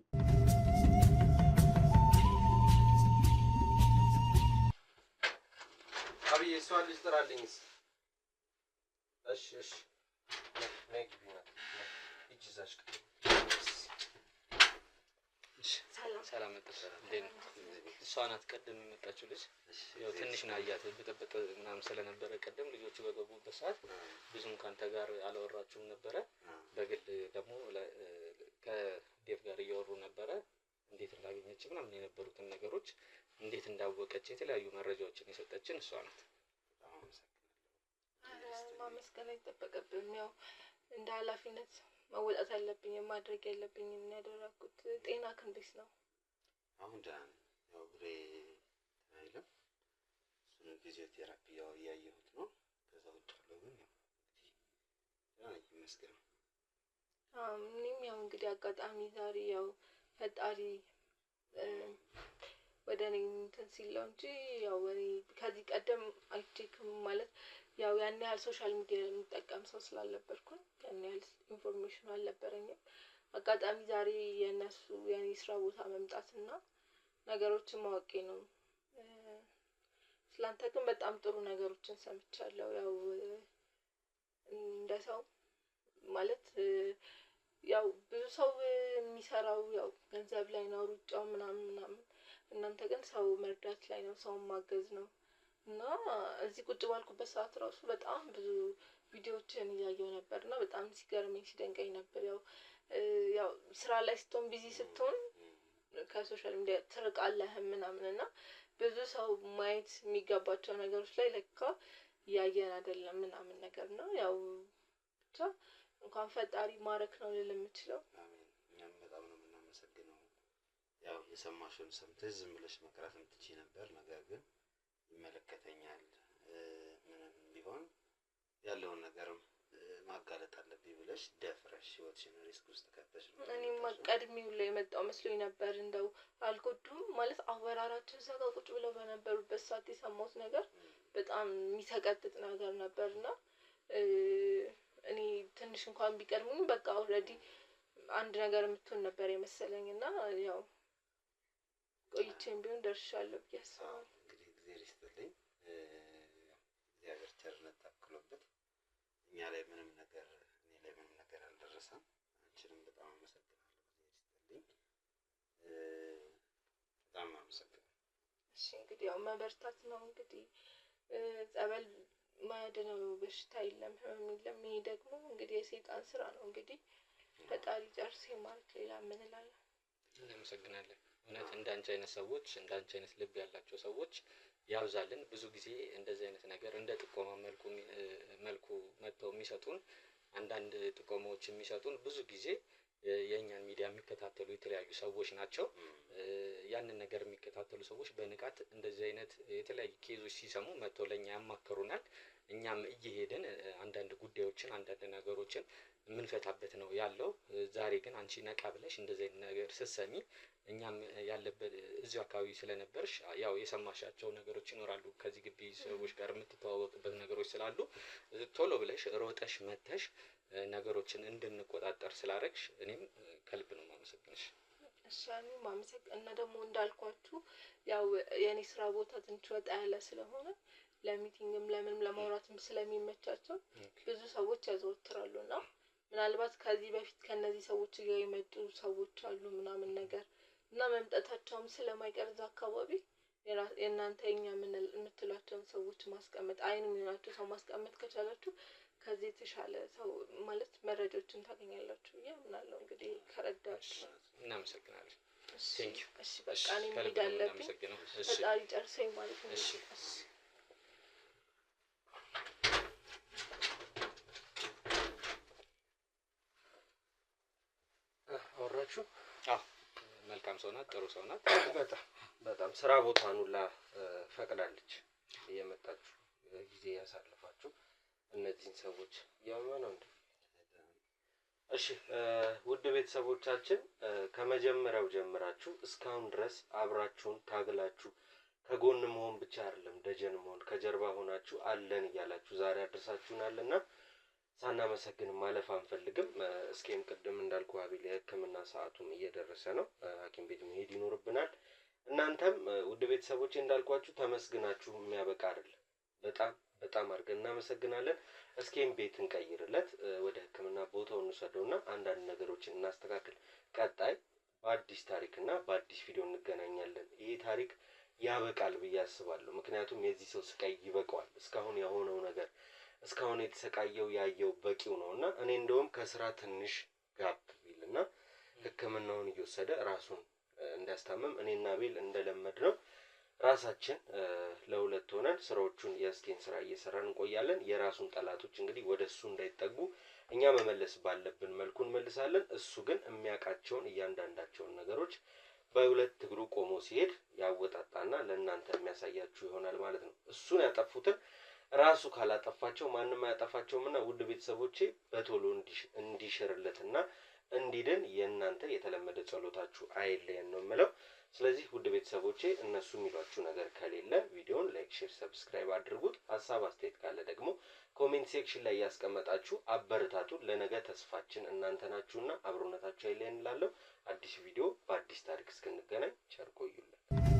አብይ እሷን ልጅ ጥራልኝስ። እሺ ነግ ቢና ይጅዛሽ ሰላም መጥተሽ እሷ ናት ቀደም የመጣችው ልጅ። ያው ትንሽ ነው አያት ብጥብጥ ምናምን ስለነበረ ቀደም ልጆቹ በገቡበት ሰዓት ብዙም ካንተ ጋር አላወራችሁም ነበረ። በግል ደግሞ ከዴቭ ጋር እያወሩ ነበረ። እንዴት እንዳገኘች ምናምን የነበሩትን ነገሮች እንዴት እንዳወቀች የተለያዩ መረጃዎችን የሰጠችን እሷ ናት። ማመስገን አይጠበቅብኝም። ያው እንደ ኃላፊነት መወጣት አለብኝ። ማድረግ ያለብኝ ያደረኩት። ጤና ክንዴስ ነው? አሁን ደህና ነኝ። ያው እግሬ አይለም እሱን ፊዚዮቴራፒ ያው እያየሁት ነው። ከዛ ውጭ ያለው ግን ያው ደህና ነኝ ይመስገን። እኔም ያው እንግዲህ አጋጣሚ ዛሬ ያው ፈጣሪ ወደ እኔ እንትን ሲለው እንጂ ያው እኔ ከዚህ ቀደም አይቼክም ማለት ያው ያን ያህል ሶሻል ሚዲያ የሚጠቀም ሰው ስላልነበርኩኝ ያን ያህል ኢንፎርሜሽን አልነበረኝም። አጋጣሚ ዛሬ የነሱ የኔ ስራ ቦታ መምጣትና ነገሮችን ማወቄ ነው። ስላንተ ግን በጣም ጥሩ ነገሮችን ሰምቻለሁ። ያው እንደ ሰው ማለት ያው ብዙ ሰው የሚሰራው ያው ገንዘብ ላይ ነው ሩጫው ምናምን እናንተ ግን ሰው መርዳት ላይ ነው፣ ሰው ማገዝ ነው። እና እዚህ ቁጭ ባልኩበት ሰዓት ራሱ በጣም ብዙ ቪዲዮዎችን እያየሁ ነበርና በጣም ሲገርመኝ ሲደንቀኝ ነበር። ያው ስራ ላይ ስትሆን ቢዚ ስትሆን ከሶሻል ሚዲያ ትርቃለህ ምናምንና ብዙ ሰው ማየት የሚገባቸው ነገሮች ላይ ለካ እያየን አይደለም ምናምን ነገር ነው። ያው ብቻ እንኳን ፈጣሪ ማረክ ነው ልል የምችለው። አሜን። እኛም በጣም ነው ያው የሰማሽውን ሰምተሽ ዝም ብለሽ መቅረት የምትችይ ነበር። ነገር ግን ይመለከተኛል ምንም ቢሆን ያለውን ነገርም ማጋለጥ አለብኝ ብለሽ ደፍረሽ ህይወትሽን ሪስክ ውስጥ ከተሽ ነው። እኔማ ቀድሜው ላይ የመጣው መስሎኝ ነበር። እንደው አልጎዱም ማለት አወራራቸው እዛ ጋር ቁጭ ብለው በነበሩበት ሰዓት የሰማሁት ነገር በጣም የሚሰቀጥጥ ነገር ነበርና እኔ ትንሽ እንኳን ቢቀድሙኝ በቃ ኦልሬዲ አንድ ነገር የምትሆን ነበር የመሰለኝና ያው ቆይቼም ቢሆን ደርሻለሁ ብዬ አስባለሁ። እንግዲህ እግዚአብሔር ይስጥልኝ። እግዚአብሔር ቸርነት ታክሎበት እኛ ላይ ምንም ነገር እኔ ላይ ምንም ነገር አልደረሰም። አንቺንም በጣም አመሰግናለሁ። እግዚአብሔር ይስጥልኝ። በጣም አመሰግናለሁ። እሺ እንግዲህ ያው መበርታት ነው። እንግዲህ ጸበል ማያድነው በሽታ የለም፣ ህመም የለም። ይሄ ደግሞ እንግዲህ የሰይጣን ስራ ነው። እንግዲህ ፈጣሪ ጨርሴ ማለት ሌላ ምን እላለሁ? እናመሰግናለን። እውነት እንዳንቺ አይነት ሰዎች እንዳንቺ አይነት ልብ ያላቸው ሰዎች ያብዛልን። ብዙ ጊዜ እንደዚህ አይነት ነገር እንደ ጥቆማ መልኩ መጥተው የሚሰጡን አንዳንድ ጥቆማዎች የሚሰጡን ብዙ ጊዜ የእኛን ሚዲያ የሚከታተሉ የተለያዩ ሰዎች ናቸው። ያንን ነገር የሚከታተሉ ሰዎች በንቃት እንደዚህ አይነት የተለያዩ ኬዞች ሲሰሙ መጥተው ለእኛ ያማከሩናል። እኛም እየሄድን አንዳንድ ጉዳዮችን አንዳንድ ነገሮችን የምንፈታበት ነው ያለው። ዛሬ ግን አንቺ ነቃ ብለሽ እንደዚህ አይነት ነገር ስትሰሚ እኛም ያለበት እዚሁ አካባቢ ስለነበርሽ ያው የሰማሻቸው ነገሮች ይኖራሉ። ከዚህ ግቢ ሰዎች ጋር የምትተዋወቅበት ነገሮች ስላሉ ቶሎ ብለሽ ሮጠሽ መተሽ ነገሮችን እንድንቆጣጠር ስላደረግሽ እኔም ከልብ ነው የማመሰግንሽ። እሺ እኔም እና ደግሞ እንዳልኳችሁ ያው የኔ ስራ ቦታ ትንሽ ወጣ ያለ ስለሆነ ለሚቲንግም ለምንም ለማውራትም ስለሚመቻቸው ብዙ ሰዎች ያዘወትራሉና ምናልባት ከዚህ በፊት ከነዚህ ሰዎች ጋር የመጡ ሰዎች አሉ ምናምን ነገር እና መምጣታቸውም ስለማይቀር እዛ አካባቢ የእናንተ የኛ የምትሏቸውን ሰዎች ማስቀመጥ አይን የሚሆናቸው ሰው ማስቀመጥ ከቻላችሁ ከዚህ የተሻለ ሰው ማለት መረጃዎችን ታገኛላችሁ ብዬ አምናለሁ። እንግዲህ ከረዳችሁ እናመሰግናለን። ቴንክ ዩ። እሺ በቃ እኔ መሄድ አለብኝ። ፈጣሪ ጨርሰኝ ማለት ነው። እሺ አወራችሁ? አዎ መልካም ሰው ናት፣ ጥሩ ሰው ናት። በጣም ስራ ቦታን ሁላ ፈቅዳለች እየመጣችሁ ጊዜ ያሳልፋችሁ እነዚህን ሰዎች ያመነው እንዴ? እሺ ውድ ቤተሰቦቻችን ከመጀመሪያው ጀምራችሁ እስካሁን ድረስ አብራችሁን ታግላችሁ ከጎን መሆን ብቻ አይደለም ደጀን መሆን ከጀርባ ሆናችሁ አለን እያላችሁ ዛሬ አድርሳችሁናልና ሳናመሰግን ማለፍ አንፈልግም። እስኪም ቅድም እንዳልኩ አቤል የሕክምና ሰዓቱም እየደረሰ ነው። ሐኪም ቤት መሄድ ይኖርብናል። እናንተም ውድ ቤተሰቦቼ እንዳልኳችሁ ተመስግናችሁ የሚያበቃ አይደለም። በጣም አድርገን እናመሰግናለን። እስኪም ቤት እንቀይርለት፣ ወደ ሕክምና ቦታው እንውሰደውና አንዳንድ ነገሮችን እናስተካክል። ቀጣይ በአዲስ ታሪክና በአዲስ ቪዲዮ እንገናኛለን። ይሄ ታሪክ ያበቃል ብዬ አስባለሁ። ምክንያቱም የዚህ ሰው ስቃይ ይበቃዋል። እስካሁን የሆነው ነገር እስካሁን የተሰቃየው ያየው በቂው ነውና እኔ እንደውም ከስራ ትንሽ ጋፕ ቢልና ሕክምናውን እየወሰደ ራሱን እንዲያስታምም እኔና ቤል እንደለመድነው ራሳችን ለሁለት ሆነን ስራዎቹን የእስኬን ስራ እየሰራን እንቆያለን። የራሱን ጠላቶች እንግዲህ ወደሱ እንዳይጠጉ እኛ መመለስ ባለብን መልኩ እንመልሳለን። እሱ ግን የሚያውቃቸውን እያንዳንዳቸውን ነገሮች በሁለት እግሩ ቆሞ ሲሄድ ያወጣጣና ለእናንተ የሚያሳያችሁ ይሆናል ማለት ነው። እሱን ያጠፉትን ራሱ ካላጠፋቸው ማንም አያጠፋቸውምና ውድ ቤተሰቦቼ በቶሎ እንዲሽርለትና እንዲድን የእናንተ የተለመደ ጸሎታችሁ አይለየን ነው የምለው። ስለዚህ ውድ ቤተሰቦቼ እነሱ የሚሏችሁ ነገር ከሌለ ቪዲዮን ላይክ፣ ሼር፣ ሰብስክራይብ አድርጉት። ሀሳብ አስተያየት ካለ ደግሞ ኮሜንት ሴክሽን ላይ ያስቀመጣችሁ አበረታቱ። ለነገ ተስፋችን እናንተ ናችሁና አብሮነታችሁ አይለየን እላለሁ። አዲስ ቪዲዮ በአዲስ ታሪክ እስክንገናኝ ቸር ቆዩልን።